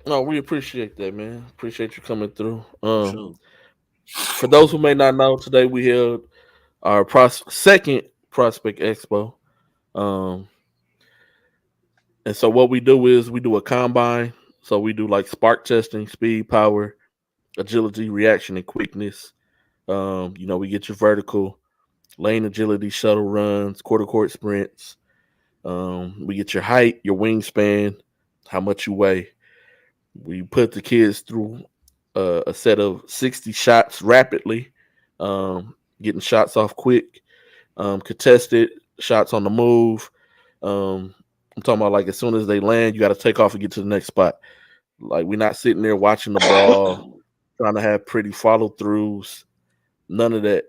No, we appreciate that, man. Appreciate you coming through. For those who may not know, today we held our second Prospect Expo. And so what we do is we do a combine. So we do like spark testing, speed, power, agility, reaction, and quickness. We get your vertical, lane agility, shuttle runs, quarter court sprints. We get your height, your wingspan, how much you weigh. We put the kids through a set of 60 shots rapidly, getting shots off quick, contested shots on the move. I'm talking about like as soon as they land, you got to take off and get to the next spot. Like we're not sitting there watching the ball, trying to have pretty follow throughs. None of that.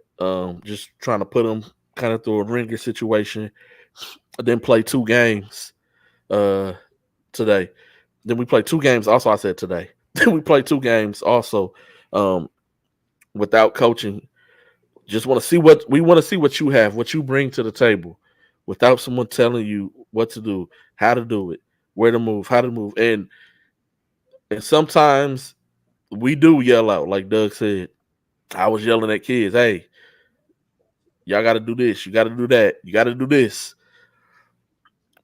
Just trying to put them kind of through a ringer situation. Then play 2 games today. Then we play 2 games. Also, I said today. Then we play 2 games also without coaching Just want to see what you have, what you bring to the table, without someone telling you what to do, how to do it, where to move, how to move, and sometimes we do yell out, like Doug said. I was yelling at kids, "Hey, y'all got to do this, you got to do that, you got to do this,"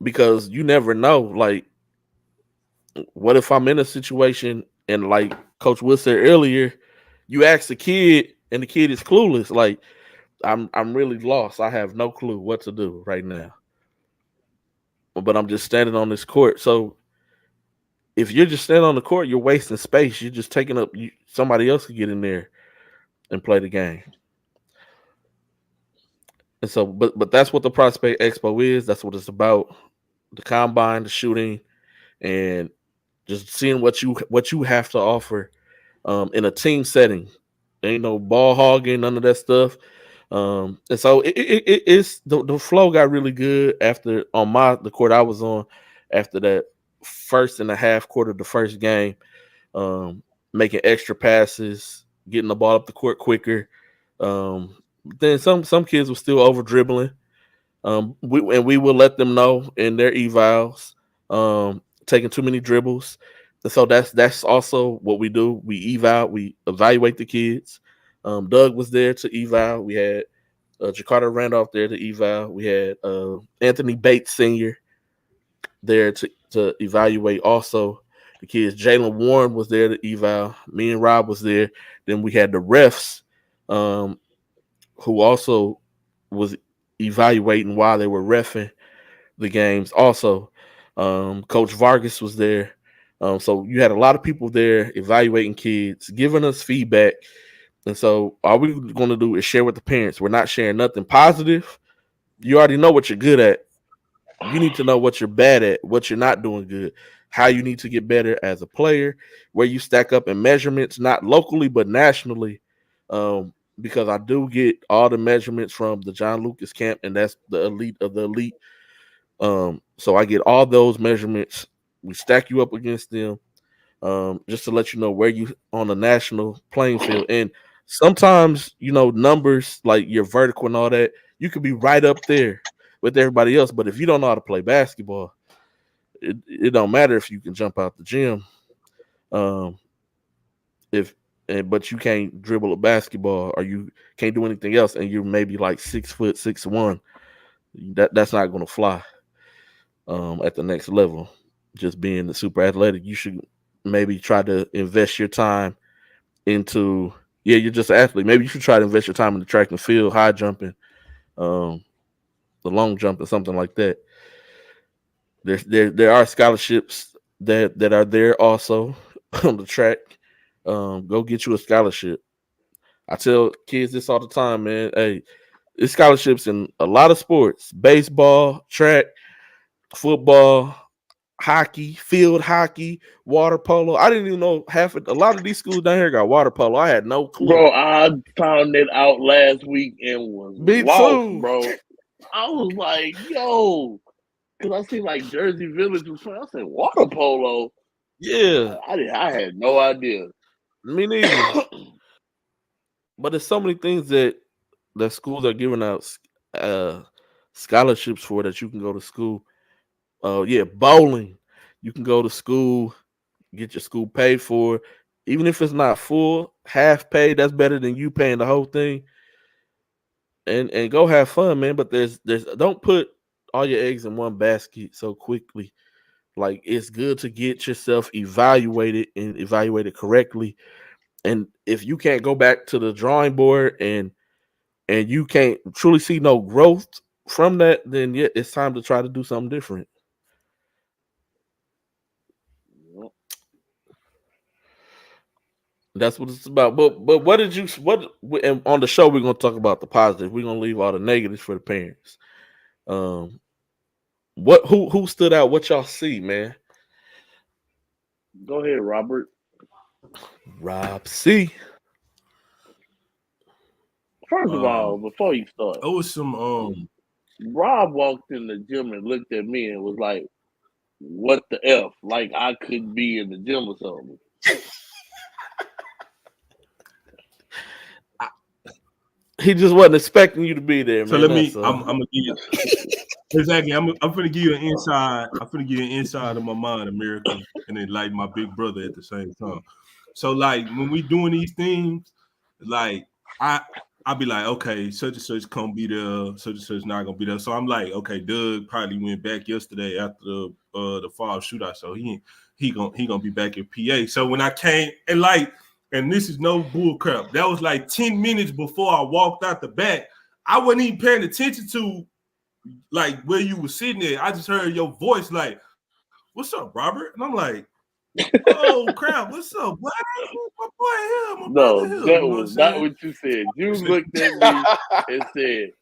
because you never know. Like, what if I'm in a situation and, like Coach Wood said earlier, you ask the kid and the kid is clueless. Like, I'm really lost. I have no clue what to do right now. But I'm just standing on this court. So if you're just standing on the court, you're wasting space. You're just taking up somebody else could get in there and play the game. And so, but that's what the Prospect Expo is. That's what it's about. The combine, the shooting, and just seeing what you have to offer in a team setting. Ain't no ball hogging, none of that stuff. And so it's the flow got really good after on the court I was on after that first and a half quarter of the first game, making extra passes, getting the ball up the court quicker. Then some kids were still over dribbling. We will let them know in their evals, taking too many dribbles. And so that's also what we do. We evaluate the kids. Doug was there to eval. We had Jakarta Randolph there to eval. We had Anthony Bates Sr. there to evaluate also the kids. Jalen Warren was there to eval. Me and Rob was there. Then we had the refs, who also was evaluating while they were reffing the games. Also, Coach Vargas was there. So you had a lot of people there evaluating kids, giving us feedback. And so all we're going to do is share with the parents. We're not sharing nothing positive. You already know what you're good at. You need to know what you're bad at, what you're not doing good, how you need to get better as a player, where you stack up in measurements, not locally, but nationally. Because I do get all the measurements from the John Lucas camp, and that's the elite of the elite. So I get all those measurements. We stack you up against them, just to let you know where you on the national playing field. And sometimes, numbers like your vertical and all that, you could be right up there with everybody else. But if you don't know how to play basketball, it don't matter if you can jump out the gym. But you can't dribble a basketball or you can't do anything else, and you're maybe like 6', 6'1", that's not going to fly at the next level. Just being the super athletic, you should maybe try to invest your time into. Yeah, you're just an athlete. Maybe you should try to invest your time in the track and field, high jumping, the long jump, or something like that. There are scholarships that are there also on the track. Go get you a scholarship. I tell kids this all the time, man. Hey, there's scholarships in a lot of sports: baseball, track, football, hockey, field hockey, water polo. I didn't even know a lot of these schools down here got water polo. I had no clue. Bro, I found it out last week and was Me lost, too, bro. I was like, yo, because I see like Jersey Village was playing. I said, water polo? Yeah. I had no idea. Me neither. But there's so many things that schools are giving out scholarships for, that you can go to school. Bowling. You can go to school, get your school paid for. Even if it's not full, half paid, that's better than you paying the whole thing. And go have fun, man. But there's don't put all your eggs in one basket so quickly. Like, it's good to get yourself evaluated and evaluated correctly. And if you can't go back to the drawing board and you can't truly see no growth from that, then yeah, it's time to try to do something different. That's what it's about. But and on the show we're gonna talk about the positive. We're gonna leave all the negatives for the parents. Who stood out? What y'all see, man? Go ahead, Robert. Rob C. First of all, before you start, it was some Rob walked in the gym and looked at me and was like, "What the f?" Like I could be in the gym or something. He just wasn't expecting you to be there, So man. let me. That's I'm gonna give you exactly. I'm gonna give you an inside. I'm gonna give you an inside of my mind, America, and then like my big brother at the same time. So like when we doing these things, like I'll be like, okay, such and such can't be there, such and such not gonna be there. So I'm like, okay, Doug probably went back yesterday after the fall shootout, so he gonna be back in PA. So when I came and this is no bull crap, that was like 10 minutes before I walked out the back. I wasn't even paying attention to like where you were sitting there. I just heard your voice like, "What's up, Robert?" And I'm like, "Oh crap, what's up? What? My boy here, my brother here." That You know what I'm was not saying? what you said. You looked at me and said,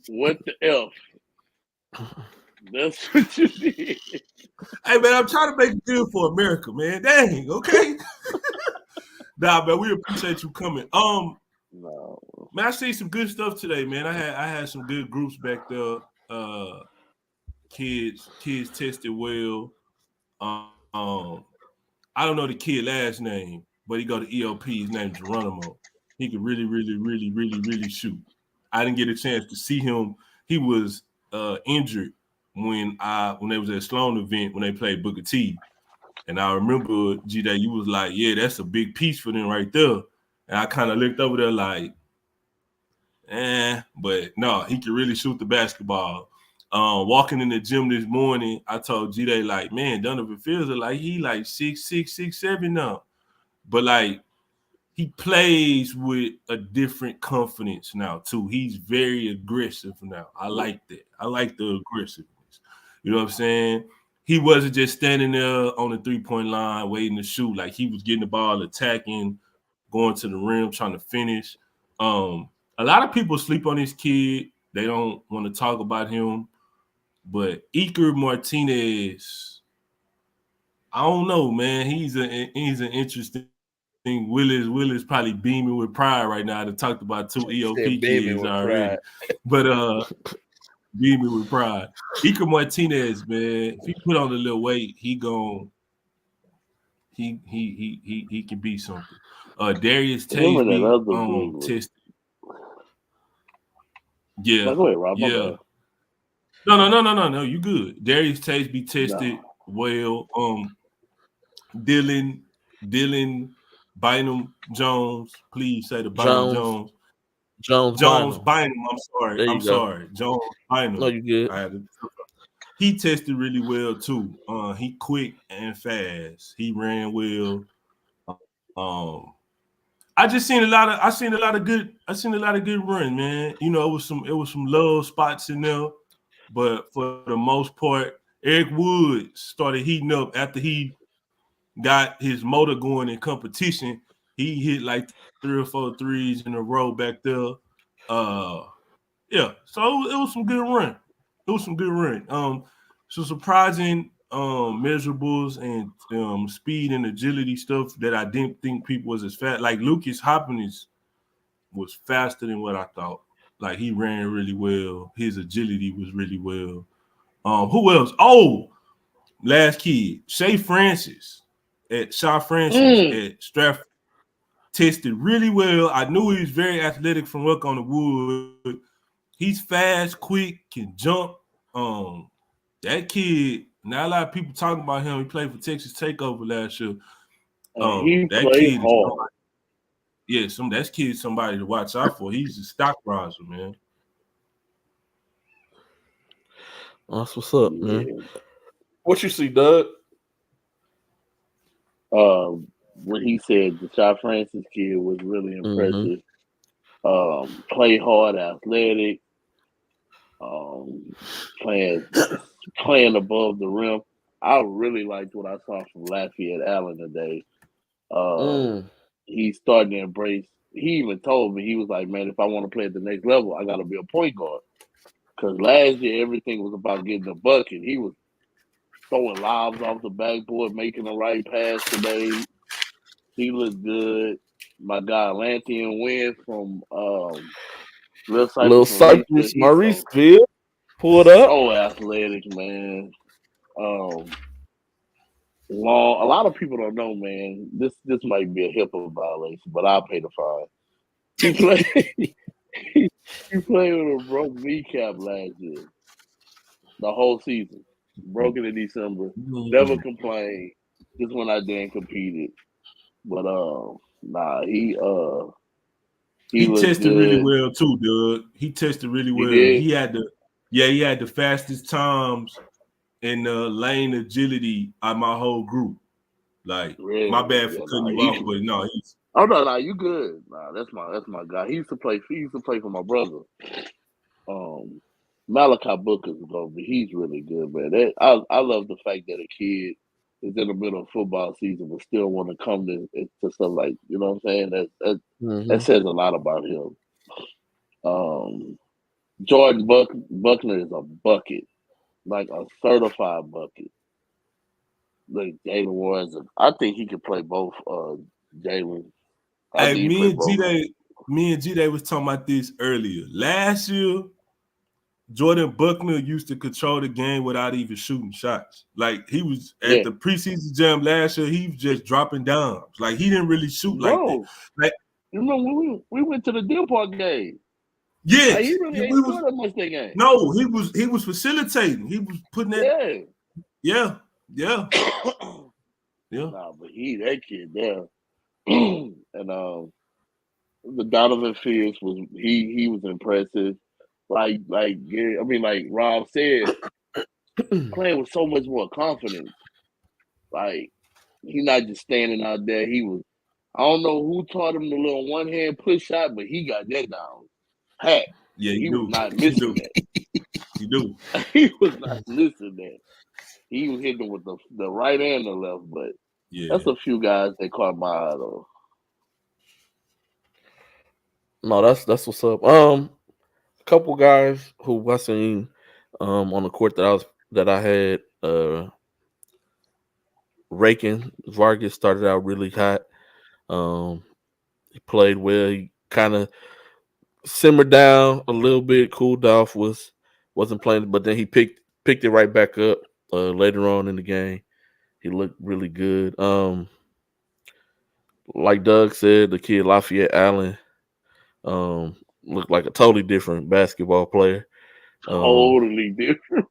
"What the F?" That's what you did. Hey man, I'm trying to make it good for America, man. Dang, okay. Nah, man, we appreciate you coming. No. Man, I see some good stuff today, man. I had some good groups back there. Kids tested well. I don't know the kid last name, but he go to ELP. His name's Geronimo. He could really shoot. I didn't get a chance to see him. He was injured when they was at Sloan event when they played Booker T. And I remember, G-Day, you was like, yeah, that's a big piece for them right there. And I kind of looked over there like, but no, he can really shoot the basketball. Walking in the gym this morning, I told G-Day, like, man, Donovan feels it like he like 6'6", 6'7" now. But like he plays with a different confidence now too. He's very aggressive now. I like that. I like the aggressiveness. You know what I'm saying? He wasn't just standing there on the 3-point line waiting to shoot. Like he was getting the ball, attacking, going to the rim, trying to finish. A lot of people sleep on this kid. They don't want to talk about him. But Iker Martinez, I don't know, man. He's an interesting thing. Willis probably beaming with pride right now. I talked about 2 EOP kids already. But beaming with pride. Iker Martinez, man, if he put on a little weight, he can be something. Darius Tasby tested. Yeah. No, go ahead, Rob. Yeah. No. You good. Darius Tasby tested well. Dylan Bynum Jones. Please say the Bynum Jones Bynum. I'm sorry. Jones Bynum. No, you good. He tested really well too. He quick and fast. He ran well. I seen a lot of good run, man. You know, it was some low spots in there, but for the most part, Eric Woods started heating up after he got his motor going in competition. He hit like 3 or 4 threes in a row back there. Yeah, so it was some good run. Some surprising measurables and speed and agility stuff that I didn't think people was as fast. Like Lucas Hopkins was faster than what I thought. Like he ran really well. His agility was really well. Who else? Oh, last kid, Shea Francis at Stratford tested really well. I knew he was very athletic from work on the wood. He's fast, quick, can jump. That kid, not a lot of people talking about him. He played for Texas Takeover last year. He played hard. That kid's somebody to watch out for. He's a stock riser, man. That's what's up, man. What you see, Doug? When he said the Shai Francis kid was really impressive. Play hard, athletic, playing above the rim. I really liked what I saw from Lafayette Allen today. He's starting to embrace. He even told me, he was like, man, if I want to play at the next level, I got to be a point guard. Because last year, everything was about getting the bucket. He was throwing lobs off the backboard, making the right pass today. He looked good. My guy, Lantian Wynn from Little Cypress, Mauriceville, pulled up. So athletic, man. Long. A lot of people don't know, man. This might be a HIPAA violation, but I'll pay the fine. He played with a broke kneecap last year. The whole season. Broke it in December. Never complained. Just went out there and competed. But nah, he tested good. really well too, Doug. He tested really well. He had the fastest times in lane agility out my whole group. Like, really? My bad for cutting you off, but no, he's. Oh no, you good. Nah, that's my guy. He used to play for my brother. Malachi Booker's over. He's really good, man. I love the fact that a kid is in the middle of football season but still want to come to stuff like, you know what I'm saying? That says a lot about him. Jordan Buckner is a bucket, like a certified bucket. Like Jalen Warren's, I think he could play both. Jalen. Hey, me and G-Day was talking about this earlier. Last year, Jordan Buckner used to control the game without even shooting shots. Like, he was at the preseason jam last year, he was just dropping dimes. Like, he didn't really shoot like that. Like, you remember when we went to the Deer Park game? Yes, like, he really ain't scored that much that game. No, he was facilitating. He was putting that. Yeah. Yeah. Nah, but that kid there, and the Donovan Fields was he was impressive. Like Rob said, playing with so much more confidence. Like, he's not just standing out there. He was. I don't know who taught him the little one hand push shot, but he got that down. Heck, he was not missing that. He do. He was not missing that. He was hitting with the right and the left, but that's a few guys that caught my eye though. No, that's what's up. A couple guys who I seen on the court that I had raking. Vargas started out really hot. He played well. He kind of simmered down a little bit, cooled off, wasn't playing, but then he picked it right back up later on in the game. He looked really good. Like Doug said, the kid Lafayette Allen looked like a totally different basketball player. Totally different.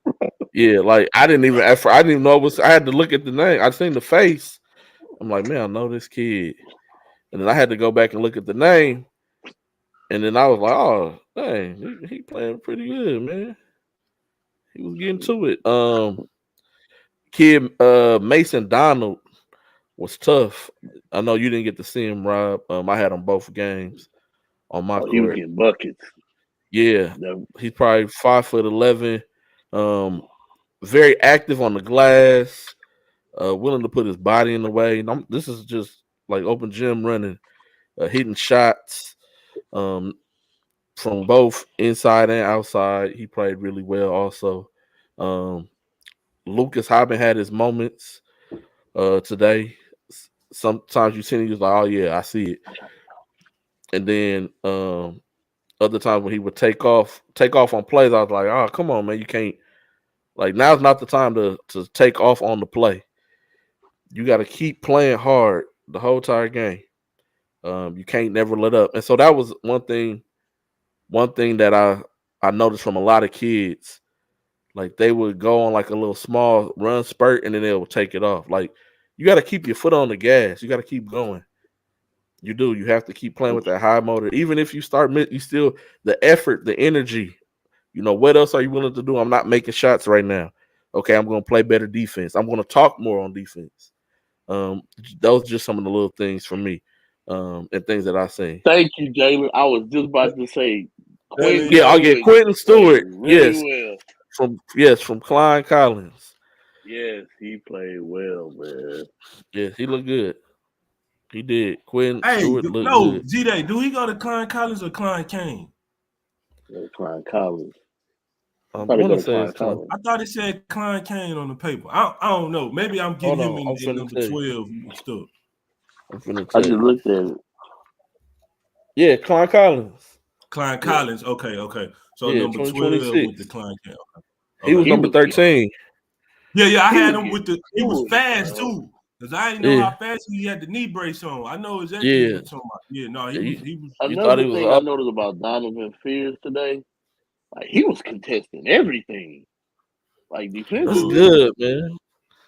Yeah, like I didn't even know it was. I had to look at the name. I seen the face. I'm like, man, I know this kid. And then I had to go back and look at the name. And then I was like, oh, dang, he playing pretty good, man. He was getting to it. Kid Mason Donald was tough. I know you didn't get to see him, Rob. I had him both games on my court. He was getting buckets. Yeah. He's probably 5'11". Very active on the glass, willing to put his body in the way. This is just like open gym running, hitting shots from both inside and outside. He played really well also. Lucas Hobbin had his moments today. Sometimes you see him, he was like, oh yeah, I see it. And then other times when he would take off on plays, I was like, oh, come on, man, you can't. Like, now's not the time to take off on the play. You got to keep playing hard the whole entire game. You can't never let up. And so that was one thing that I noticed from a lot of kids. Like, they would go on like a little small run spurt and then they would take it off. Like, you got to keep your foot on the gas. You got to keep going. You do. You have to keep playing with that high motor. Even if you start, you still, the effort, the energy, you know, what else are you willing to do? I'm not making shots right now. Okay, I'm going to play better defense. I'm going to talk more on defense. Those are just some of the little things for me and things that I've seen. Thank you, Jalen. I was just about to say, Quentin Stewart. Really well. From Klein Collins. Yes, he played well, man. Yes, he looked good. He did. Quentin Stewart looked good. G-Day, do he go to Klein Collins or Klein Kane? Klein Collins. I thought it said Klein Kane on the paper. I don't know. Maybe I'm getting him in number 12 stuff. I just looked at it. Yeah, Klein Collins. Klein Collins. Okay. So number 12 with the Klein Kane. Okay. He was number 13. Yeah. I had him with the. He was fast too. Because I didn't know how fast he had the knee brace on. I know exactly what you're talking about. Yeah, no, he was. Another thing I noticed about Donovan Fears today, like he was contesting everything. Like defensively. That's good, man.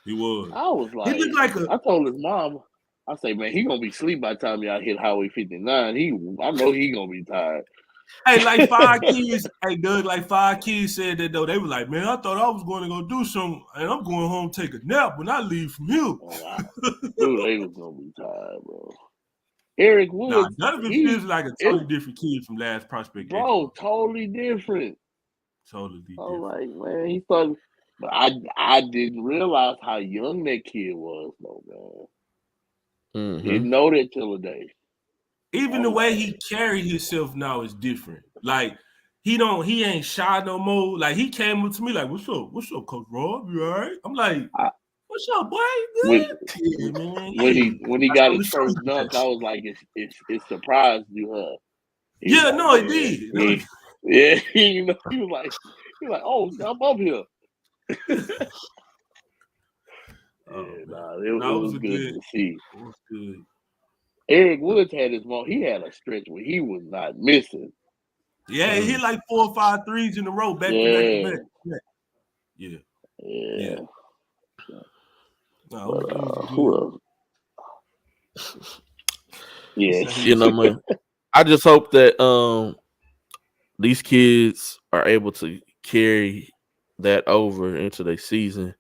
He was. I was like, he looked like I told his mom, I say, man, he gonna be asleep by the time y'all hit Highway 59. I know he gonna be tired. Hey, like 5 kids. Hey, Doug, like 5 kids said that though. They were like, man, I thought I was going to go do something, and I'm going home to take a nap when I leave from here. Oh, wow. Dude, they was gonna be tired, bro. Eric Woods. Donovan feels like a totally different kid from last Prospect. Bro, totally different. Totally different. I'm like, man, he started. But I didn't realize how young that kid was, though, man. Mm-hmm. Didn't know that till today. Even the way he carried himself now is different. Like he ain't shy no more. Like he came up to me like, "What's up, Coach Rob? You all right?" I'm like, "What's up, boy? Good." When he got his first dunk, I was like, "It surprised you, huh?" Yeah, no, it did. He was like, "Oh, I'm up here." It was good to see. It was good. Eric Woods had his moment. He had a stretch where he was not missing. Yeah, he hit like 4 or 5 threes in a row, back to back. Yeah. No, who else? Yeah, you know, man. I just hope that these kids are able to carry that over into their season.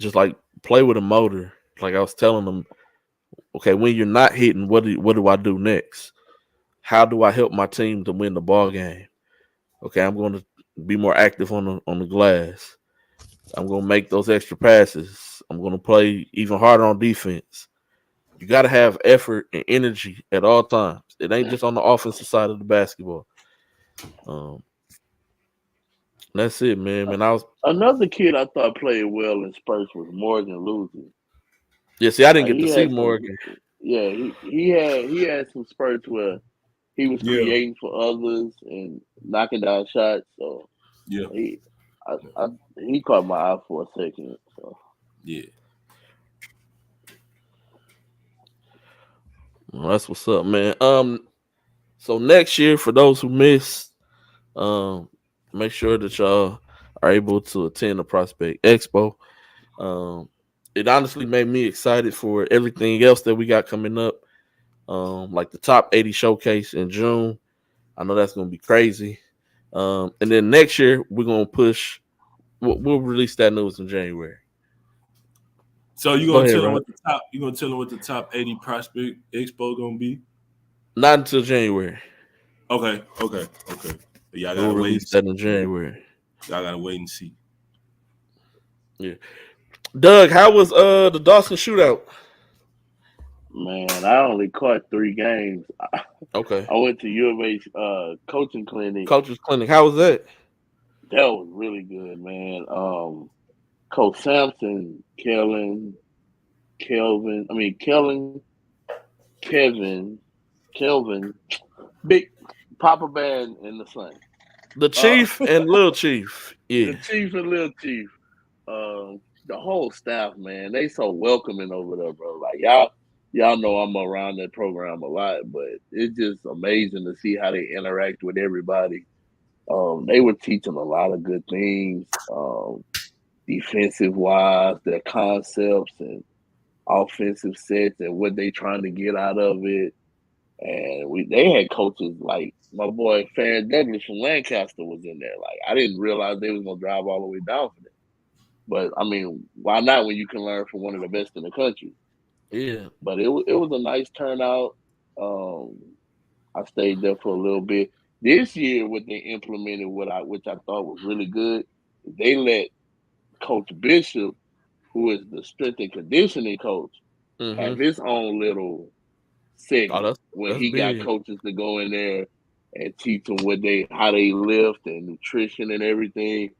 Just like play with a motor. Like I was telling them, okay, when you're not hitting, what do I do next? How do I help my team to win the ball game? Okay, I'm going to be more active on the glass. I'm going to make those extra passes. I'm going to play even harder on defense. You got to have effort and energy at all times. It ain't just on the offensive side of the basketball. That's it, man. Another kid I thought played well in spurts was Morgan Losey. Yeah, see, I didn't get to see Morgan. He had some spurts where he was creating for others and knocking down shots. So he caught my eye for a second. So well, that's what's up, man. So next year, for those who missed, make sure that y'all are able to attend the Prospect Expo. It honestly made me excited for everything else that we got coming up. Like the top 80 showcase in June. I know that's gonna be crazy. And then next year we're gonna push. We'll release that news in January. So you're gonna tell them what the top. You're gonna tell them what the top 80 Prospect Expo gonna be. Not until January. Okay. Y'all gotta release that in January. Y'all gotta wait and see. Yeah. Doug, how was the Dawson shootout? Man, I only caught 3 games. Okay. I went to U of H coaching clinic. Coach's clinic. How was that? That was really good, man. Coach Sampson, Kevin, Big Papa Band and the son. The Chief and Lil Chief. Yeah. The Chief and Lil Chief. The whole staff, man, they so welcoming over there, bro. Like y'all know I'm around that program a lot, but it's just amazing to see how they interact with everybody. They were teaching a lot of good things, defensive wise, their concepts and offensive sets and what they trying to get out of it. And they had coaches like my boy Farron Douglas from Lancaster was in there. Like I didn't realize they was gonna drive all the way down for them. But I mean, why not when you can learn from one of the best in the country? Yeah. But it was a nice turnout. I stayed there for a little bit. This year, what they implemented, which I thought was really good, they let Coach Bishop, who is the strength and conditioning coach, have his own little segment when he got coaches to go in there and teach them how they lift and nutrition and everything.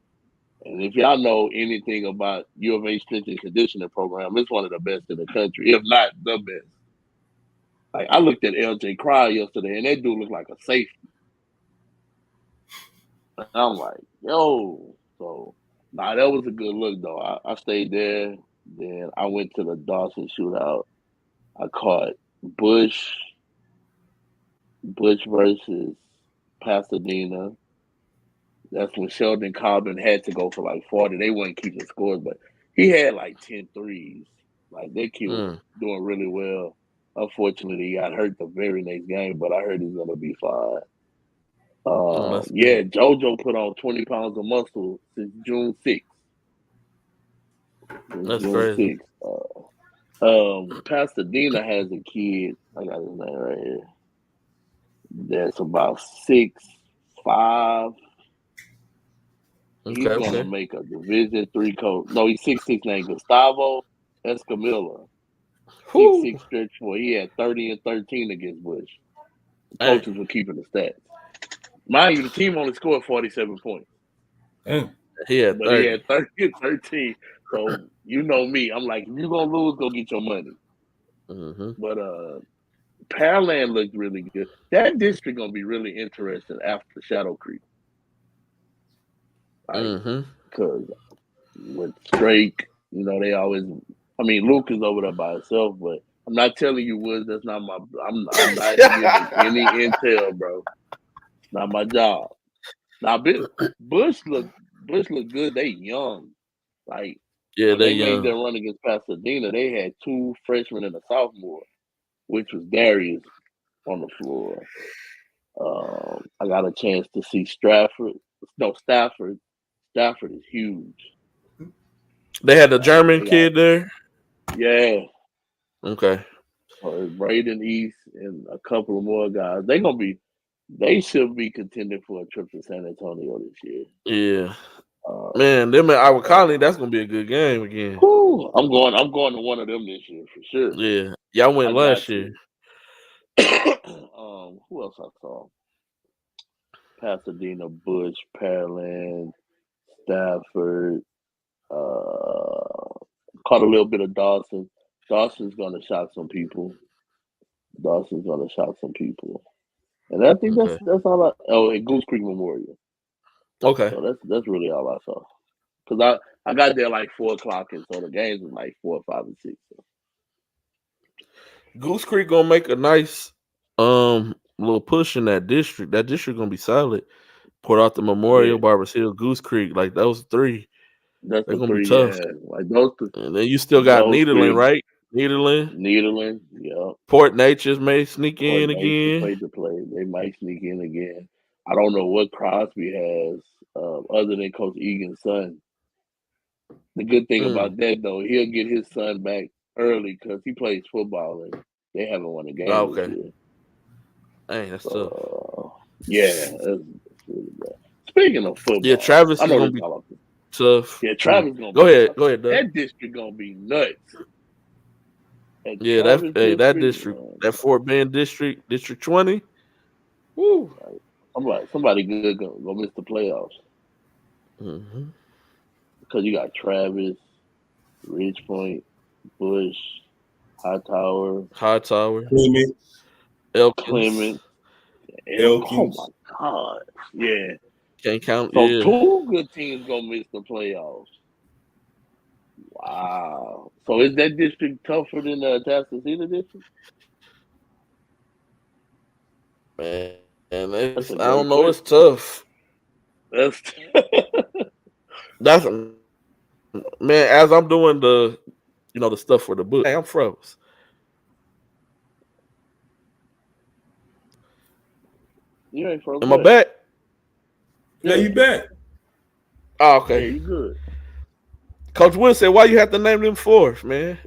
And if y'all know anything about U of A strength and conditioning program, it's one of the best in the country, if not the best. Like I looked at LJ Cry yesterday, and that dude looked like a safety. I'm like, yo. So, that was a good look, though. I stayed there. Then I went to the Dawson shootout. I caught Bush versus Pasadena. That's when Sheldon Cobbin had to go for like 40. They wouldn't keep the scores, but he had like 10 threes. Like that kid was doing really well. Unfortunately, he got hurt the very next game, but I heard he's gonna be fine. JoJo put on 20 pounds of muscle since June 6th. That's crazy. Pasadena has a kid. I got his name right here. That's about 6'5". He's gonna make a Division III coach. No, he's 6'6" named Gustavo Escamilla. 6'6" stretch four. He had 30 and 13 against Bush. The coaches were keeping the stats. Mind you, the team only scored 47 points. He had 30. He had 30 and 13. So you know me. I'm like, if you're gonna lose, go get your money. But Pearland looked really good. That district gonna be really interesting after Shadow Creek. Because with Drake, they always. I mean, Luke is over there by himself, but I'm not telling you, Woods. That's not my. I'm not giving any intel, bro. Not my job. Now, Bush look good. They young, like they young. Made their run against Pasadena. They had 2 freshmen and a sophomore, which was Darius on the floor. I got a chance to see Stafford. Stafford is huge. They had the German kid there? Yeah. Okay. So Braden East and a couple of more guys. They should be contending for a trip to San Antonio this year. Yeah. Man, them at Iowa Colony, that's gonna be a good game again. Whew, I'm going to one of them this year for sure. Yeah. Y'all went last year. Who else I saw? Pasadena, Bush, Pearland, Stafford. Caught a little bit of Dawson. Dawson's gonna shock some people. And I think that's all and Goose Creek Memorial. Okay. So that's really all I saw. Because I got there like 4:00, and so the games was like 4, 5, and 6. So. Goose Creek gonna make a nice little push in that district. That district gonna be solid. Port Arthur Memorial, Barbers Hill, Goose Creek, like those 3. They're gonna be tough. Yeah. Like those 3. And then you still got Nederland, right? Nederland, yeah. Port Nature's may sneak in again. They might sneak in again. I don't know what Crosby has other than Coach Egan's son. The good thing about that, though, he'll get his son back early because he plays football and they haven't won a game this year. Dang, that's tough. Yeah, that's really bad. Speaking of football, yeah, Travis is gonna be tough. Yeah, Travis is gonna go ahead, Doug. That district gonna be nuts. Yeah, that district, that Fort Bend district, District 20. Woo! Somebody good gonna miss the playoffs. Because you got Travis, Ridgepoint, Bush, Hightower, Clement, Elkins. Oh my God! Yeah, can't count. So 2 good teams gonna miss the playoffs. Wow. So is that district tougher than the Tascasina district? Man, I don't know. It's tough. That's man. As I'm doing the stuff for the book, hey, I'm froze. You ain't froze. Am I back? Yeah, you back. Oh, okay. Yeah, you good. Coach Will said, "Why you have to name them 4th, man?"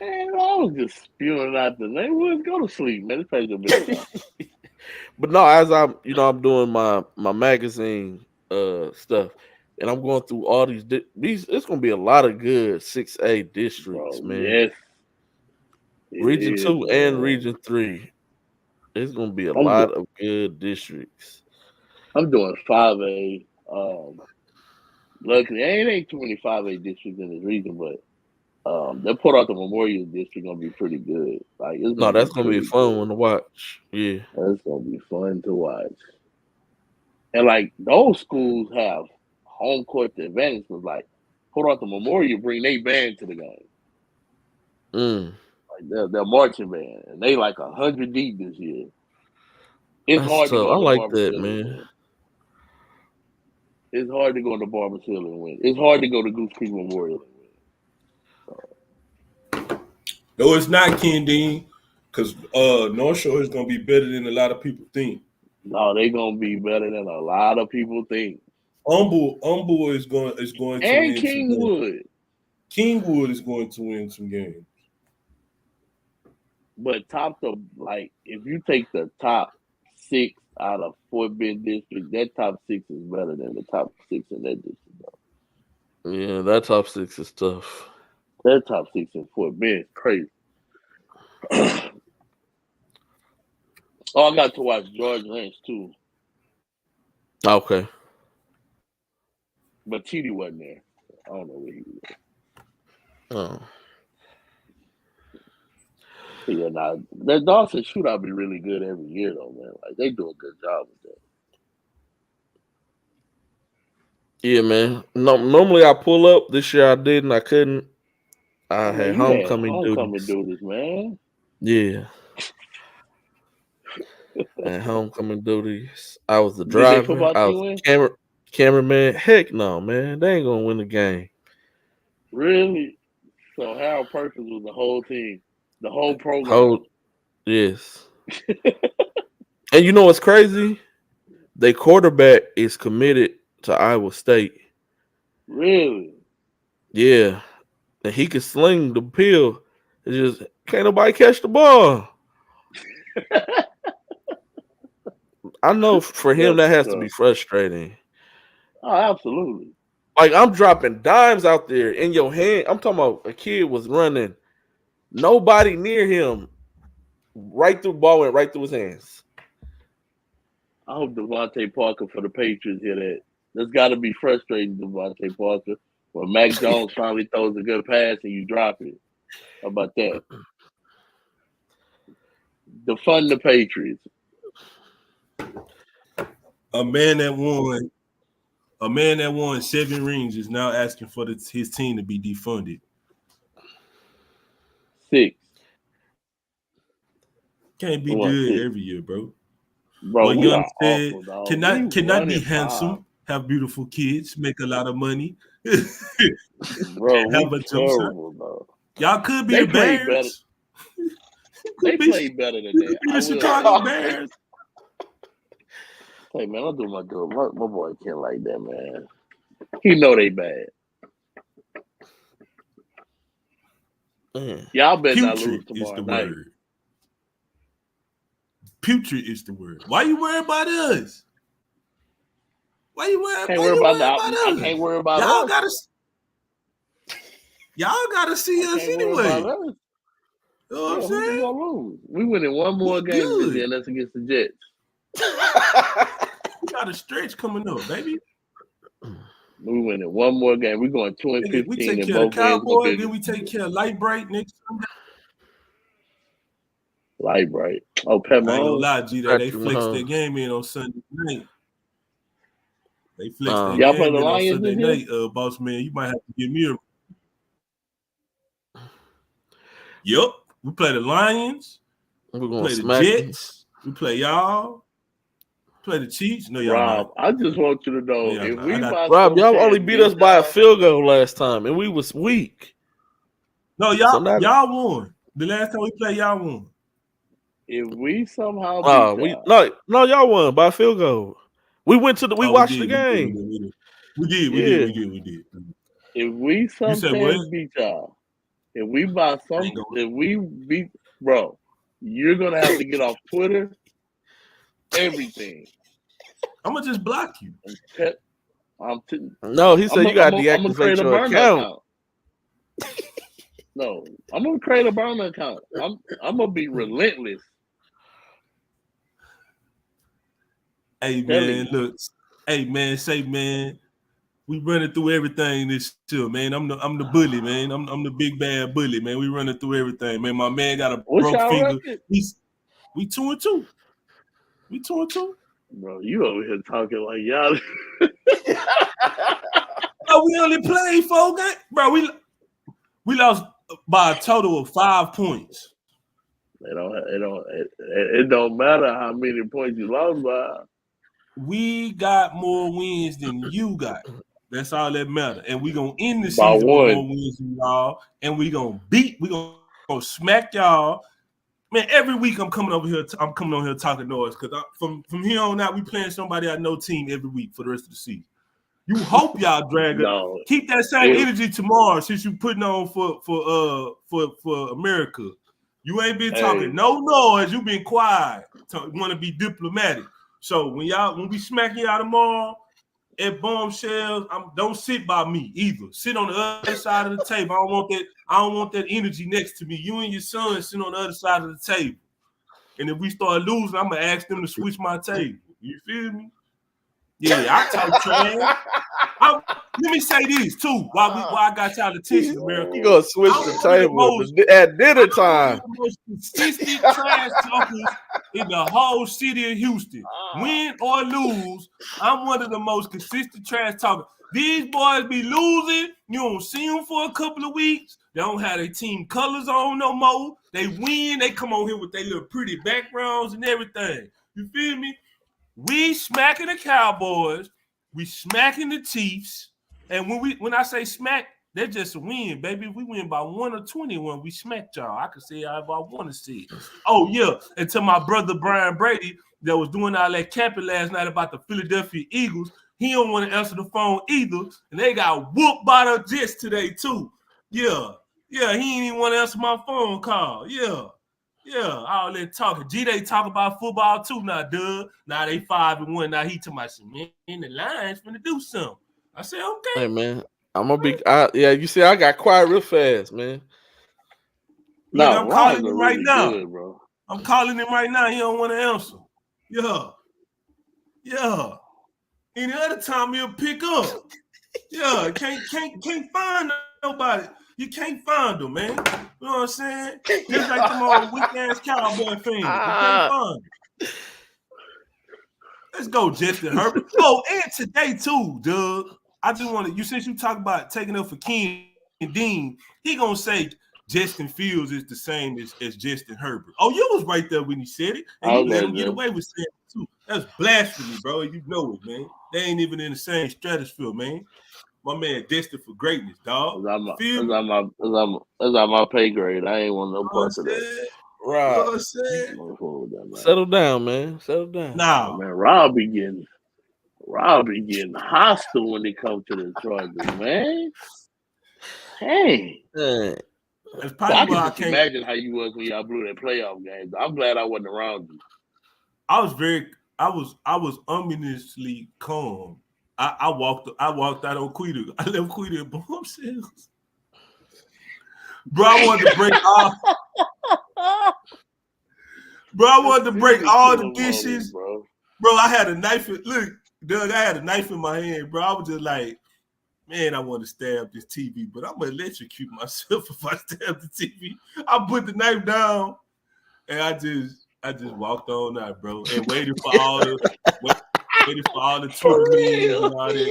Man, I was just spewing out the name. Let's go to sleep, man. It's a bit. But no, as I'm doing my magazine stuff, and I'm going through all these. It's gonna be a lot of good 6A districts, man. Yes. Region 2 and Region 3. It's gonna be a lot of good districts. I'm doing 5A. Luckily, it ain't too many 5A districts in this region, but that Port Arthur Memorial District gonna be pretty good. Like, that's gonna be a fun one to watch. Yeah, that's gonna be fun to watch. And like those schools have home court advantage, but like Hold on to Memorial, bring their band to the game. Mm. Like they're marching band, and they like 100 deep this year. It's That's hard to tough. go I into like Barbers that, Hill and man. win. It's hard to go into Barbers Hill and win. It's hard to go to Goose Creek Memorial and win. No, it's not, Ken Dean, because North Shore is gonna be better than a lot of people think. No, they're gonna be better than a lot of people think. Humble is going to And win Kingwood. Kingwood is going to win some games. But if you take the top 6 out of Fort Bend district, that top 6 is better than the top 6 in that district. Though. Yeah, that top 6 is tough. That top 6 in Fort Bend is crazy. I got to watch George Lynch too. Okay. But TD wasn't there. I don't know where he was. Oh. Yeah, that Dawson shootout be really good every year though, man. Like they do a good job with that. Yeah, man. No, normally I pull up. This year I didn't. I couldn't. I had You homecoming duties, man. Yeah. And homecoming duties. I was the Did they driver. football I team was win? cameraman. Heck no, man. They ain't gonna win the game. Really? So Harold Perkins was the whole team, the whole program. Yes. And you know what's crazy? Their quarterback is committed to Iowa State. Really? Yeah. And he can sling the pill. It's just can't nobody catch the ball. I know for him that has to be frustrating. Oh, absolutely. Like I'm dropping dimes out there in your hand. I'm talking about a kid was running, nobody near him. Right through the ball went right through his hands. I hope Devontae Parker for the Patriots hear that. That's got to be frustrating, Devontae Parker. When Mac Jones finally throws a good pass and you drop it. How about that? Defund the Patriots. A man that won 7 rings is now asking for his team to be defunded. 6. Can't be good every year, bro. Bro, we Young are said, awful, dog. cannot be handsome, have beautiful kids, make a lot of money. Bro, have we terrible, dog. Y'all could be the Bears. They played better than that. The Chicago Bears. Hey, man, I'll do my good. My boy can't like that, man. He know they bad. Y'all better not lose tomorrow night. Putrid is the word. Why you worried about us? Why you worried about us? I can't worry about us. Y'all gotta see us anyway. You know what I'm saying? We gonna lose. We winning one more game this year, and that's against the Jets. We got a stretch coming up, baby. We winning one more game. We're going 2-15. We take care of the Cowboys, then we take care of Light Bright next Sunday. Light Bright. Oh, Pat Mahomes. I ain't gonna lie, G. They flexed their game in on Sunday night. They flexed their y'all game play the in on Lions Sunday night. Boss man, you might have to give me a. Yep, we play the Lions. We're We gonna play smack the Jets. We play y'all. Play the Chiefs. No, y'all Rob, not. I just want you to know Rob, y'all only beat us by a field goal last time, and we was weak. No, y'all won. The last time we played, y'all won. If we somehow y'all won by a field goal. We went to we watched the game. We did. If we somehow beat y'all, if we beat, bro, you're gonna have to get off Twitter. Everything. I'm gonna just block you. No, he said you gotta deactivate your account. No, I'm gonna create a burner account. I'm gonna be relentless. Hey man, look. Hey man, we running through everything this year, man. I'm the bully, man. I'm the big bad bully, man. We running through everything, man. My man got a broke finger. We 2-2. We 2-2. Bro, you over here talking like y'all. Bro, we only played 4 games. Bro, we lost by a total of 5 points. It don't matter how many points you lost by. We got more wins than you got. That's all that matters. And we gonna end the By season one. with more wins than y'all. And we gonna smack y'all. Man, every week I'm coming on here talking noise because from here on out we playing somebody I know team every week for the rest of the season. You hope y'all drag it. Keep that same energy tomorrow since you putting on for America. You ain't been talking no noise. You been quiet. Want to be diplomatic. So when we smacking y'all tomorrow at Bombshells, don't sit by me either. Sit on the other side of the table. I don't want that energy next to me. You and your son sit on the other side of the table. And if we start losing, I'm gonna ask them to switch my table. You feel me? Yeah, I talk trash. Let me say this too. Why I got y'all attention, America? You gonna switch the table at dinner time? The most consistent trash talkers in the whole city of Houston. Win or lose, I'm one of the most consistent trash talkers. These boys be losing. You don't see them for a couple of weeks. They don't have their team colors on no more. They win. They come on here with their little pretty backgrounds and everything. You feel me? We smacking the Cowboys. We smacking the Chiefs. And when I say smack, they're just a win, baby. We win by 1 or 20 when we smacked y'all. I can say it however I want to see it. Oh, yeah. And to my brother Brian Brady that was doing all that capping last night about the Philadelphia Eagles, he don't want to answer the phone either. And they got whooped by the Jets today, too. Yeah. Yeah, he ain't even want to answer my phone call. Yeah. Yeah, all that talking. They talk about football too now, Doug. Now they 5-1. Now he to my man, the Lions finna do something. I said, okay. Hey man, I'm gonna be. You see, I got quiet real fast, man. Look, I'm calling him right now, good, bro. I'm calling him right now. He don't want to answer. Yeah. Any other time he'll pick up. Yeah, can't find nobody. You can't find them, man. You know what I'm saying? Just like them old weak-ass Cowboy fans. You can't find them. Let's go, Justin Herbert. Oh, and today, too, Doug. I just want to, since you talk about taking up for Ken and Dean, he going to say Justin Fields is the same as Justin Herbert. Oh, you was right there when he said it. And you let him get away with saying it, too. That's blasphemy, bro. You know it, man. They ain't even in the same stratosphere, man. My man destined for greatness, dog. That's on my pay grade. I ain't want no part of that. Right. Settle down, man. Settle down. Nah, man. Rob be getting hostile when it comes to the Chargers, man. Hey. That's probably I can imagine how you was when y'all blew that playoff game. I'm glad I wasn't around you. I was ominously calm. I walked out on Quita. I left Quita at Bombshells. Bro, I wanted to break all. Bro, I wanted to break all the dishes. Bro, I had a knife. Look, Doug, I had a knife in my hand, bro. I was just like, man, I want to stab this TV, but I'm gonna electrocute myself if I stab the TV. I put the knife down, and I just walked on out, bro, and waited for all the Twitter memes and all that.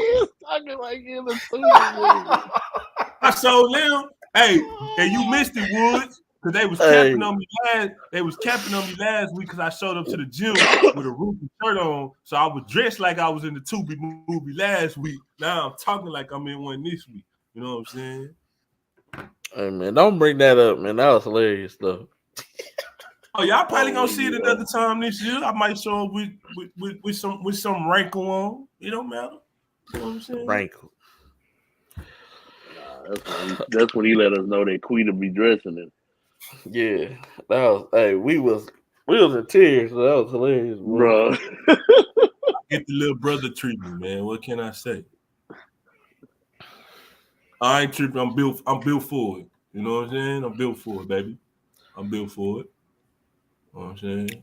I sold them. Hey, and you missed it, Woods, because they was capping on me last. They was capping on me last week because I showed up to the gym with a Ruby shirt on, so I was dressed like I was in the Tubi movie last week. Now I'm talking like I'm in one this week. You know what I'm saying? Hey man, don't bring that up, man. That was hilarious though. Oh, y'all probably gonna see it another time this year. I might show up with some rankle on. It don't matter. You know what I'm saying? Rankle. That's when he let us know that Queen will be dressing it. Yeah, that was. Hey, we was in tears. So that was hilarious, bro. Get the little brother treatment, man. What can I say? I ain't tripping. I'm built for it. You know what I'm saying? I'm built for it, baby. I'm built for it. You know what I'm saying?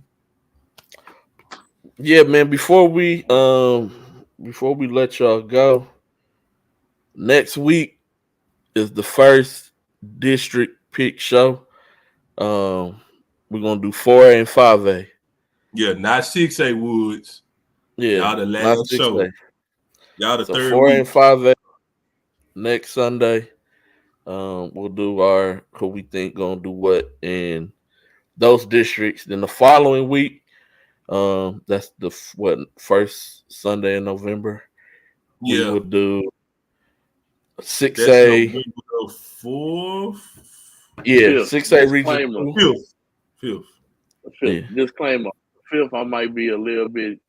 Yeah, man. Before we let y'all go, next week is the first district pick show. We're gonna do 4A and 5A. Yeah, not 6A Woods. Yeah, y'all the last show. Y'all the third 4A week. and 5A. next Sunday. We'll do our who we think gonna do what in those districts. Then the following week, that's the first Sunday in November. We Yeah, will do six that's A. November 4th. Yeah, Fifth, 6A region disclaimer. 2. Fifth. Fifth, Yeah. disclaimer. Fifth, I might be a little bit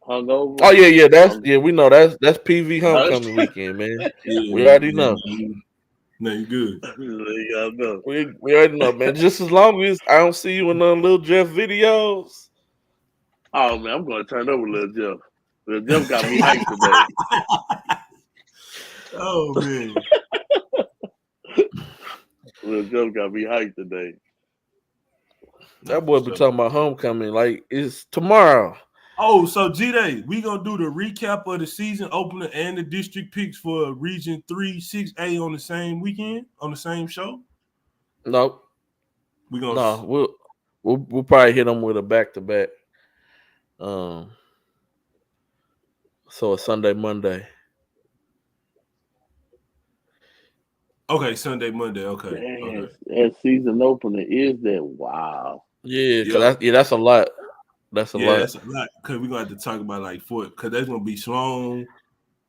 hungover. Oh yeah. We know that's PV That's homecoming weekend, man. We Yeah, already know. no, you good. y'all know. We already know, man. Just as long as I don't see you in the Lil Jeff videos. Oh man, I'm gonna turn over Lil Jeff. Lil Jeff got me hyped today. Oh man. Lil Jeff got me hyped today. That boy be talking about homecoming like it's tomorrow. Oh, so G-Day, we gonna do the recap of the season opener and the district picks for Region 3, 6A on the same weekend, on the same show? Nope. We gonna No, we'll probably hit them with a back to back. So a Sunday, Monday. Okay, Sunday, Monday. Okay. Man, Okay. that season opener is that wow. Yeah, Yeah. that's a lot. That's a Yeah, lot. that's a lot. Cause we're gonna have to talk about like because that's gonna be Sloan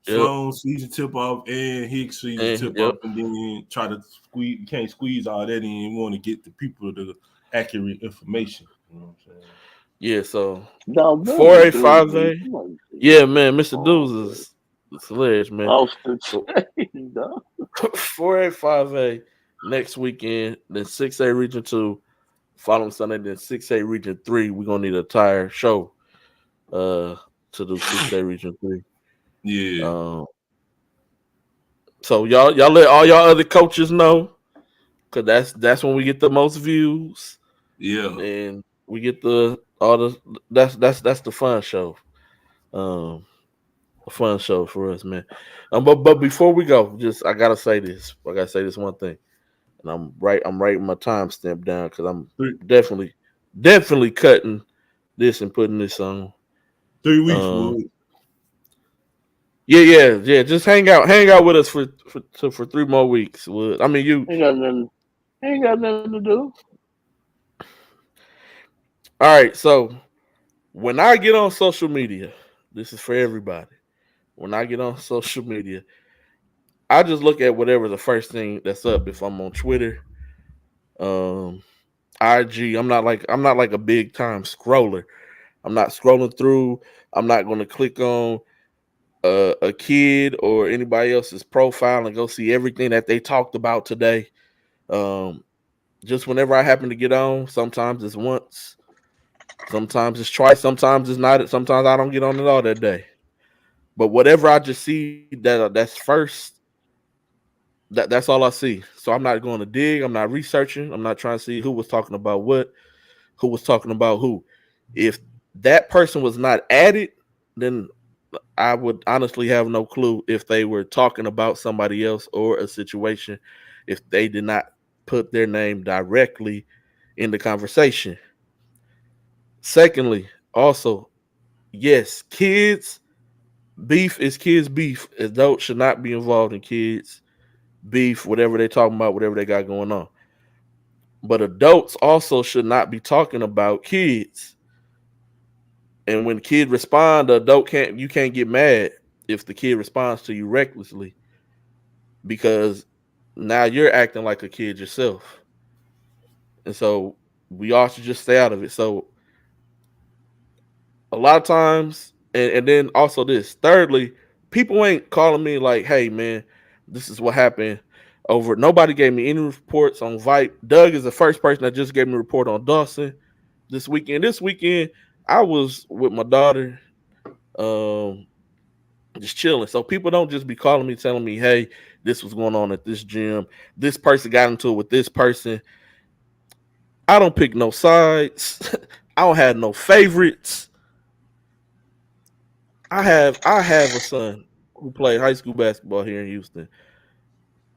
Yep. season tip off and Hicks season tip Yep. off, and then try to squeeze. You can't squeeze all that in. You want to get the people the accurate information. You know what I'm saying? Yeah, so No, 4A, 5A. Yeah, man, Mr. Dudes is hilarious, man. Off the chain, dog. 4A, 5A next weekend, then 6A Region 2 following Sunday, then 6A Region 3. We're gonna need a entire show to do 6A Region 3. Yeah. So y'all let all y'all other coaches know, cause that's when we get the most views. Yeah. And we get that's the fun show. A fun show for us, man. But before we go, I gotta say this. I gotta say this one thing. And I'm writing my timestamp down because I'm definitely cutting this and putting this on. 3 weeks, Wood. Yeah. Just hang out with us for 3 more weeks, Wood. I mean, you ain't got nothing to do. All right, so when I get on social media, this is for everybody. When I get on social media, I just look at whatever the first thing that's up. If I'm on Twitter, IG, I'm not like a big time scroller. I'm not scrolling through. I'm not going to click on a kid or anybody else's profile and go see everything that they talked about today. Just whenever I happen to get on, sometimes it's once, sometimes it's twice, sometimes it's not. Sometimes I don't get on at all that day. But whatever I just see that's first, that's all I see. So I'm not going to dig. I'm not researching. I'm not trying to see who was talking about what, who was talking about who. If that person was not added, then I would honestly have no clue if they were talking about somebody else or a situation if they did not put their name directly in the conversation. Secondly, also, yes, kids beef is kids beef. Adults should not be involved in kids beef, whatever they're talking about, whatever they got going on. But adults also should not be talking about kids. And when kid respond, the adult you can't get mad if the kid responds to you recklessly because now you're acting like a kid yourself. And so we all should just stay out of it. So a lot of times, and then also this. Thirdly, people ain't calling me like, hey man, this is what happened over. Nobody gave me any reports on Vipe. Doug is the first person that just gave me a report on Dawson this weekend. This weekend, I was with my daughter, just chilling. So people don't just be calling me, telling me, hey, this was going on at this gym. This person got into it with this person. I don't pick no sides. I don't have no favorites. I have a son who played high school basketball here in Houston,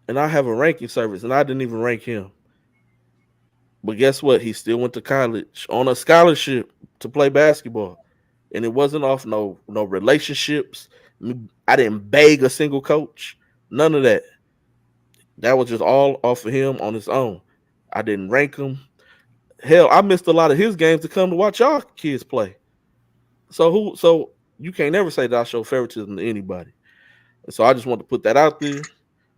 and I have a ranking service, and I didn't even rank him. But guess what? He still went to college on a scholarship to play basketball, and it wasn't off no relationships. I didn't beg a single coach, none of that. That was just all off of him on his own. I didn't rank him. Hell, I missed a lot of his games to come to watch y'all kids play. So you can't never say that I show favoritism to anybody. And so I just want to put that out there.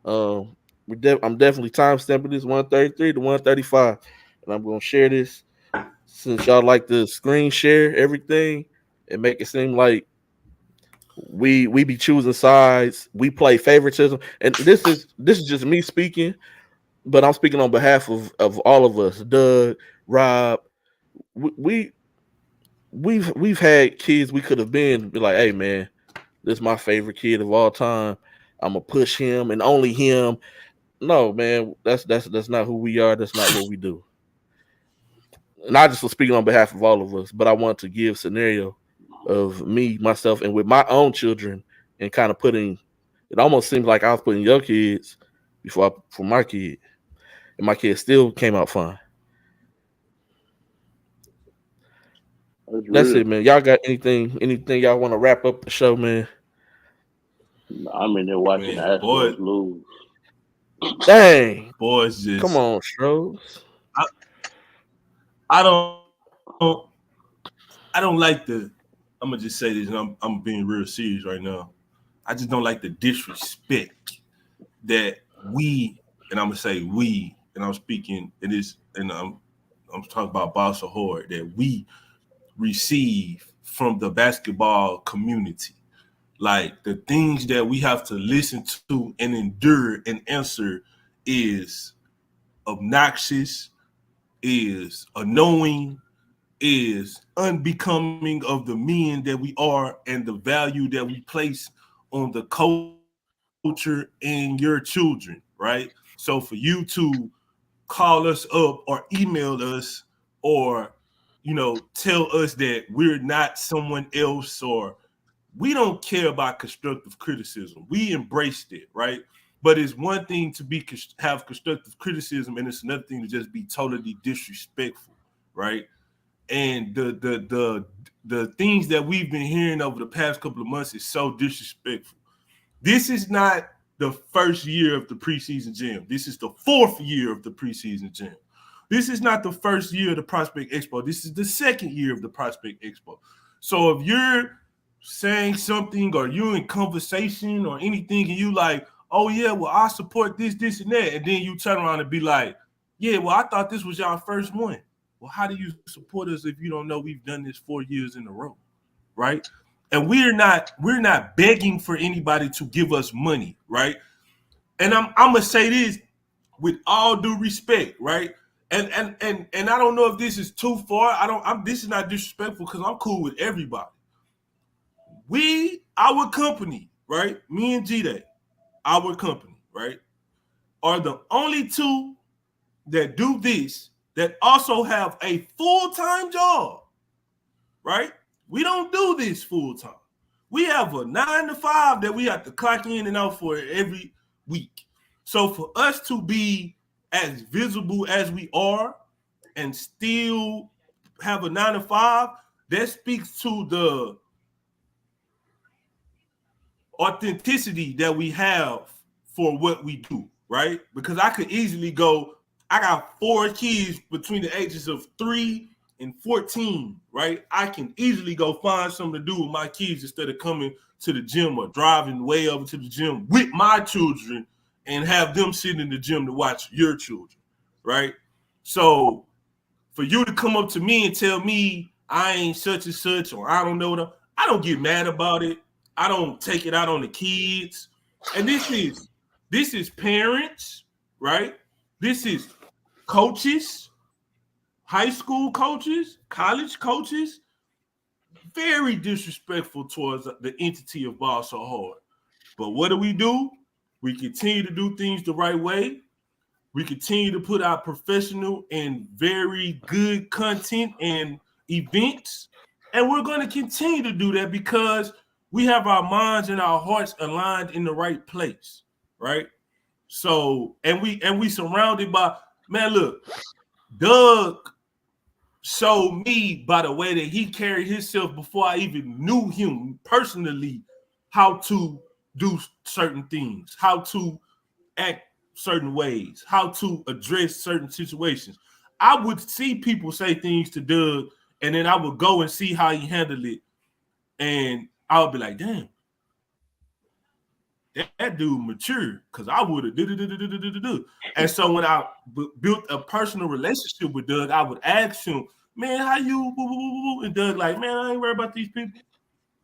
Um, I'm definitely time stamping this 133 to 135, and I'm gonna share this since y'all like to screen share everything and make it seem like we be choosing sides. We play favoritism, and this is just me speaking, but I'm speaking on behalf of all of us. Doug, Rob, we we've had kids we could have been be like, hey man, this is my favorite kid of all time. I'm gonna push him and only him. No, man, that's not who we are. That's not what we do. And I just was speaking on behalf of all of us, but I want to give scenario of me, myself, and with my own children, and kind of putting. It almost seems like I was putting your kids for my kid, and my kid still came out fine. That's it, man. Y'all got anything y'all want to wrap up the show, man? I'm in there watching the Astros lose. Dang, boys, just come on, Stros. I don't like the. I'm gonna just say this, and I'm being real serious right now. I just don't like the disrespect that we, and I'm gonna say we, and I'm speaking, and I'm talking about Boss Horde, that we receive from the basketball community. Like the things that we have to listen to and endure and answer is obnoxious, is annoying, is unbecoming of the men that we are and the value that we place on the culture and your children, right? So for you to call us up or email us or, tell us that we're not someone else, or we don't care about constructive criticism. We embraced it, right? But it's one thing to have constructive criticism, and it's another thing to just be totally disrespectful, right? And the things that we've been hearing over the past couple of months is so disrespectful. This is not the first year of the preseason jam. This is the fourth year of the preseason jam. This is not the first year of the Prospect Expo. This is the second year of the Prospect Expo. So if you're saying something or you're in conversation or anything and you like, oh yeah, well, I support this, this, and that, and then you turn around and be like, yeah, well, I thought this was y'all first one. Well, how do you support us if you don't know we've done this 4 years in a row, right? And we're not begging for anybody to give us money, right? And I'm gonna say this with all due respect, right? And I don't know if this is too far. This is not disrespectful because I'm cool with everybody. Our company, right? Me and G-Day, our company, right, are the only two that do this that also have a full-time job, right? We don't do this full-time. We have a 9 to 5 that we have to clock in and out for every week. So for us to be as visible as we are and still have a 9 to 5, that speaks to the authenticity that we have for what we do, right? Because I could easily go, I got 4 kids between the ages of 3 and 14, right? I can easily go find something to do with my kids instead of coming to the gym or driving way over to the gym with my children and have them sit in the gym to watch your children, right? So for you to come up to me and tell me I ain't such and such, or I don't know, I don't get mad about it. I don't take it out on the kids. And this is parents, right? This is coaches, high school coaches, college coaches, very disrespectful towards the entity of Ball So Hard. But what do? We continue to do things the right way. We continue to put out professional and very good content and events. And we're going to continue to do that because we have our minds and our hearts aligned in the right place, right? So, and we surrounded by, man, look, Doug showed me by the way that he carried himself before I even knew him personally how to do certain things, how to act certain ways, how to address certain situations. I would see people say things to Doug, and then I would go and see how he handled it, and I would be like, damn, that dude mature, because I would have do. And so when I built a personal relationship with Doug, I would ask him, man, how you? And Doug like, man, I ain't worried about these people.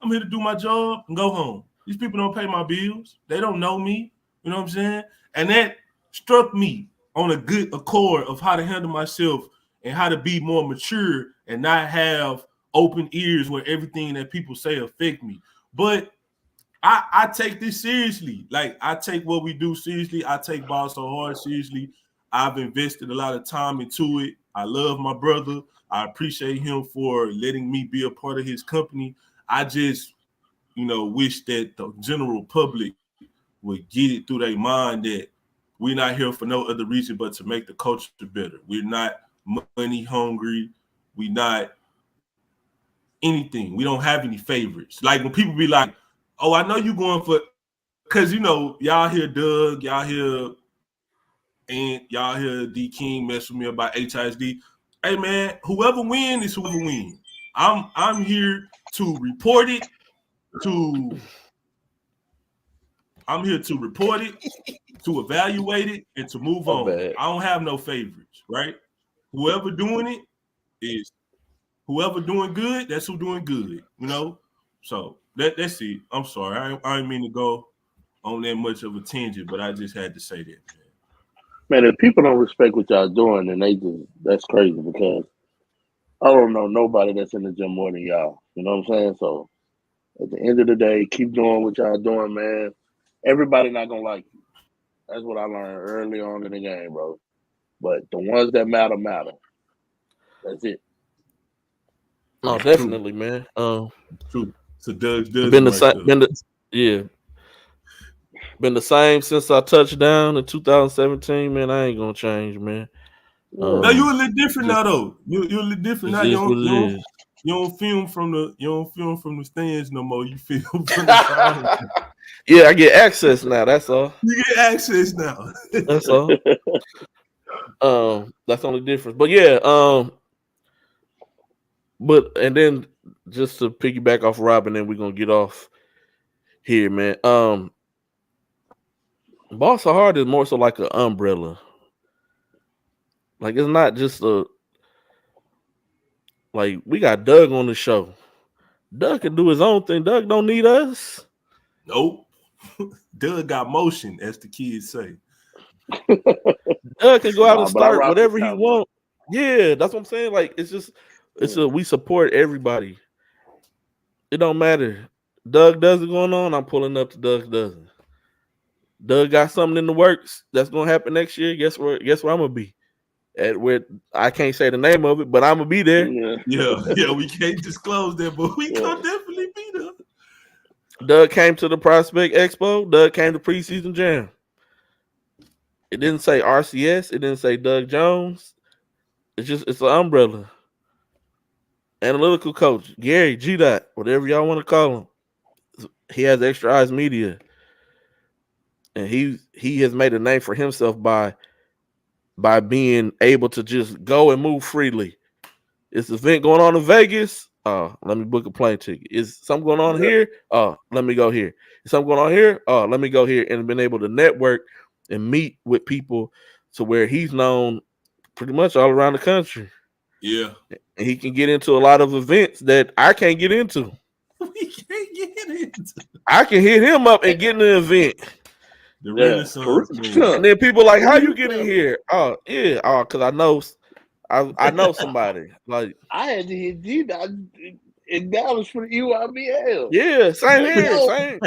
I'm here to do my job and go home. These people don't pay my bills. They don't know me. You know what I'm saying? And that struck me on a good accord of how to handle myself and how to be more mature and not have open ears where everything that people say affect me. But I take this seriously. Like, I take what we do seriously. I take ball so hard seriously. I've invested a lot of time into it. I love my brother. I appreciate him for letting me be a part of his company. I just, wish that the general public would get it through their mind that we're not here for no other reason but to make the culture better. We're not money hungry. We're not anything. We don't have any favorites. Like when people be like, oh, I know you going for, because, y'all hear Doug, y'all hear and y'all hear D King mess with me about HISD. Hey, man, whoever wins is whoever wins. I'm here to report it, to evaluate it, and to move on. Bad. I don't have no favorites, right? Whoever doing it is whoever doing good, that's who doing good, So that's it. I'm sorry. I didn't mean to go on that much of a tangent, but I just had to say that, Man, if people don't respect what y'all doing, then that's crazy, because I don't know nobody that's in the gym more than y'all. You know what I'm saying? So at the end of the day, keep doing what y'all doing, man. Everybody not gonna like you. That's what I learned early on in the game, bro. But the ones that matter. That's it. No, definitely, man. True. So Doug's been the same. Been the same since I touched down in 2017, man. I ain't gonna change, man. No, you a little different now, though. You a little different now. You don't film from the stands no more. You film from the side. Yeah, I get access now. That's all. You get access now. That's all. That's the only difference. But yeah, and then just to piggyback off Robin, then we're gonna get off here, man. Ball so hard is more so like an umbrella. Like, it's not just like, we got Doug on the show. Doug can do his own thing. Doug don't need us. Nope. Doug got motion, as the kids say. Doug can go out and start whatever he wants. Yeah, that's what I'm saying. Like, we support everybody. It don't matter. Doug does it going on, I'm pulling up to Doug doesn't. Doug got something in the works that's gonna happen next year. Guess where I'm gonna be? At where I can't say the name of it, but I'm gonna be there. Yeah, we can't disclose that, but we gonna definitely be there. Doug came to the Prospect Expo. Doug came to preseason jam. It didn't say RCS. It didn't say Doug Jones. It's an umbrella. Analytical coach Gary G. Whatever y'all want to call him. He has Extra Eyes Media, and he has made a name for himself by being able to just go and move freely. It's an event going on in Vegas. Let me book a plane ticket. Is something going on here? Let me go here. Is something going on here? Let me go here. And been able to network and meet with people to where he's known pretty much all around the country. Yeah. And he can get into a lot of events that I can't get into. We can't get into. I can hit him up and get in the event. The Renaissance. And then people like, how you get in here? Oh, yeah. Oh, because I know somebody. Like, I had to hit G in Dallas for the UIBL. Yeah, same here. Same.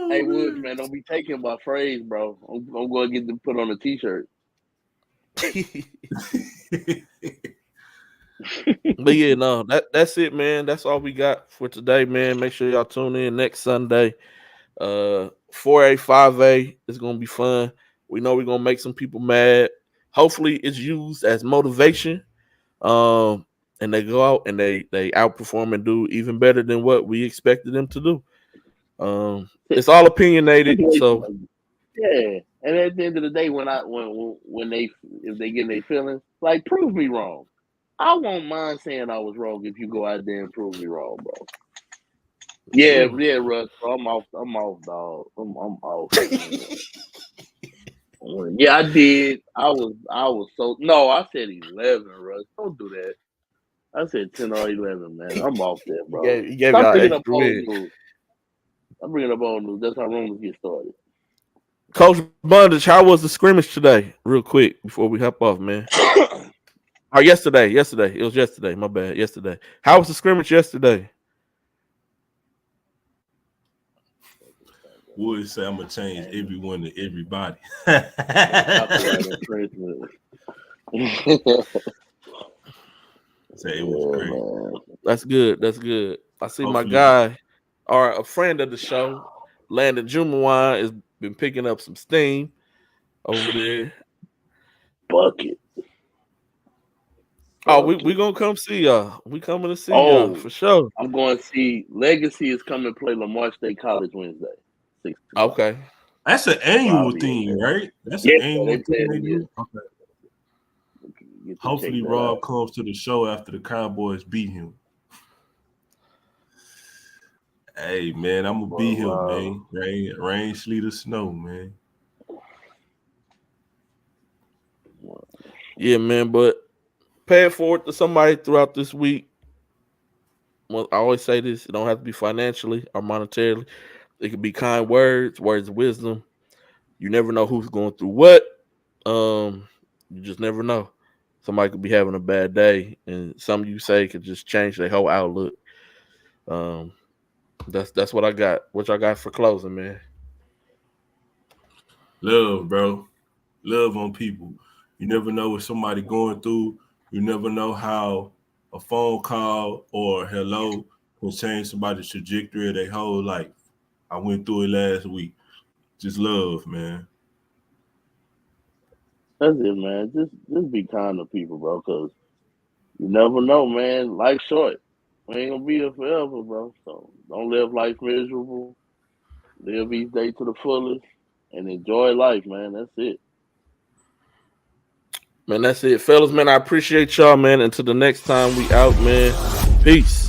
Hey, Woods, man, don't be taking my phrase, bro. I'm going to get them put on a T-shirt. But yeah, no, that's it, man. That's all we got for today, man. Make sure y'all tune in next Sunday. 4A, 5A. It's gonna be fun. We know we're gonna make some people mad. Hopefully, it's used as motivation. And they go out and they outperform and do even better than what we expected them to do. It's all opinionated, so yeah. And at the end of the day, when if they get their feelings, like prove me wrong. I won't mind saying I was wrong if you go out there and prove me wrong, bro. Yeah, Russ. Bro, I'm off, dog. I'm off. Yeah, I did. I was so no. I said 11, Russ. Don't do that. I said 10 or 11, man. I'm off there, bro. you gave Stop y'all bringing up extra old win. news. I'm bringing up old news. That's how rumors get started. Coach Bondage, how was the scrimmage today? Real quick before we hop off, man. Or yesterday. It was yesterday. My bad. Yesterday. How was the scrimmage yesterday? Would say I'm gonna change everyone to everybody. Say it was great. Man. That's good. I see my guy, or a friend of the show, Landon Jumawan, has been picking up some steam over there. Bucket. Oh, we gonna come see y'all. We coming to see y'all for sure. I'm going to see Legacy is coming to play Lamar State College Wednesday. 6 Okay. That's an annual thing, right? That's an annual thing they do. Okay. Hopefully Rob comes to the show after the Cowboys beat him. Hey man, I'm gonna beat him, man. Rain, sleet, or snow, man. Yeah, man, but pay it forward to somebody throughout this week. Well, I always say this: it don't have to be financially or monetarily. It could be kind words of wisdom. You never know who's going through what. You just never know. Somebody could be having a bad day, and something you say could just change their whole outlook. That's what I got. What y'all got for closing, man? Love, bro. Love on people. You never know what somebody going through. You never know how a phone call or hello can change somebody's trajectory of their whole life. I went through it last week. Just love, man. That's it, man. Just be kind to people, bro, because you never know, man. Life's short. We ain't gonna be here forever, bro. So don't live life miserable. Live each day to the fullest and enjoy life, man. That's it. Man, that's it. Fellas, man, I appreciate y'all, man. Until the next time we out, man. Peace.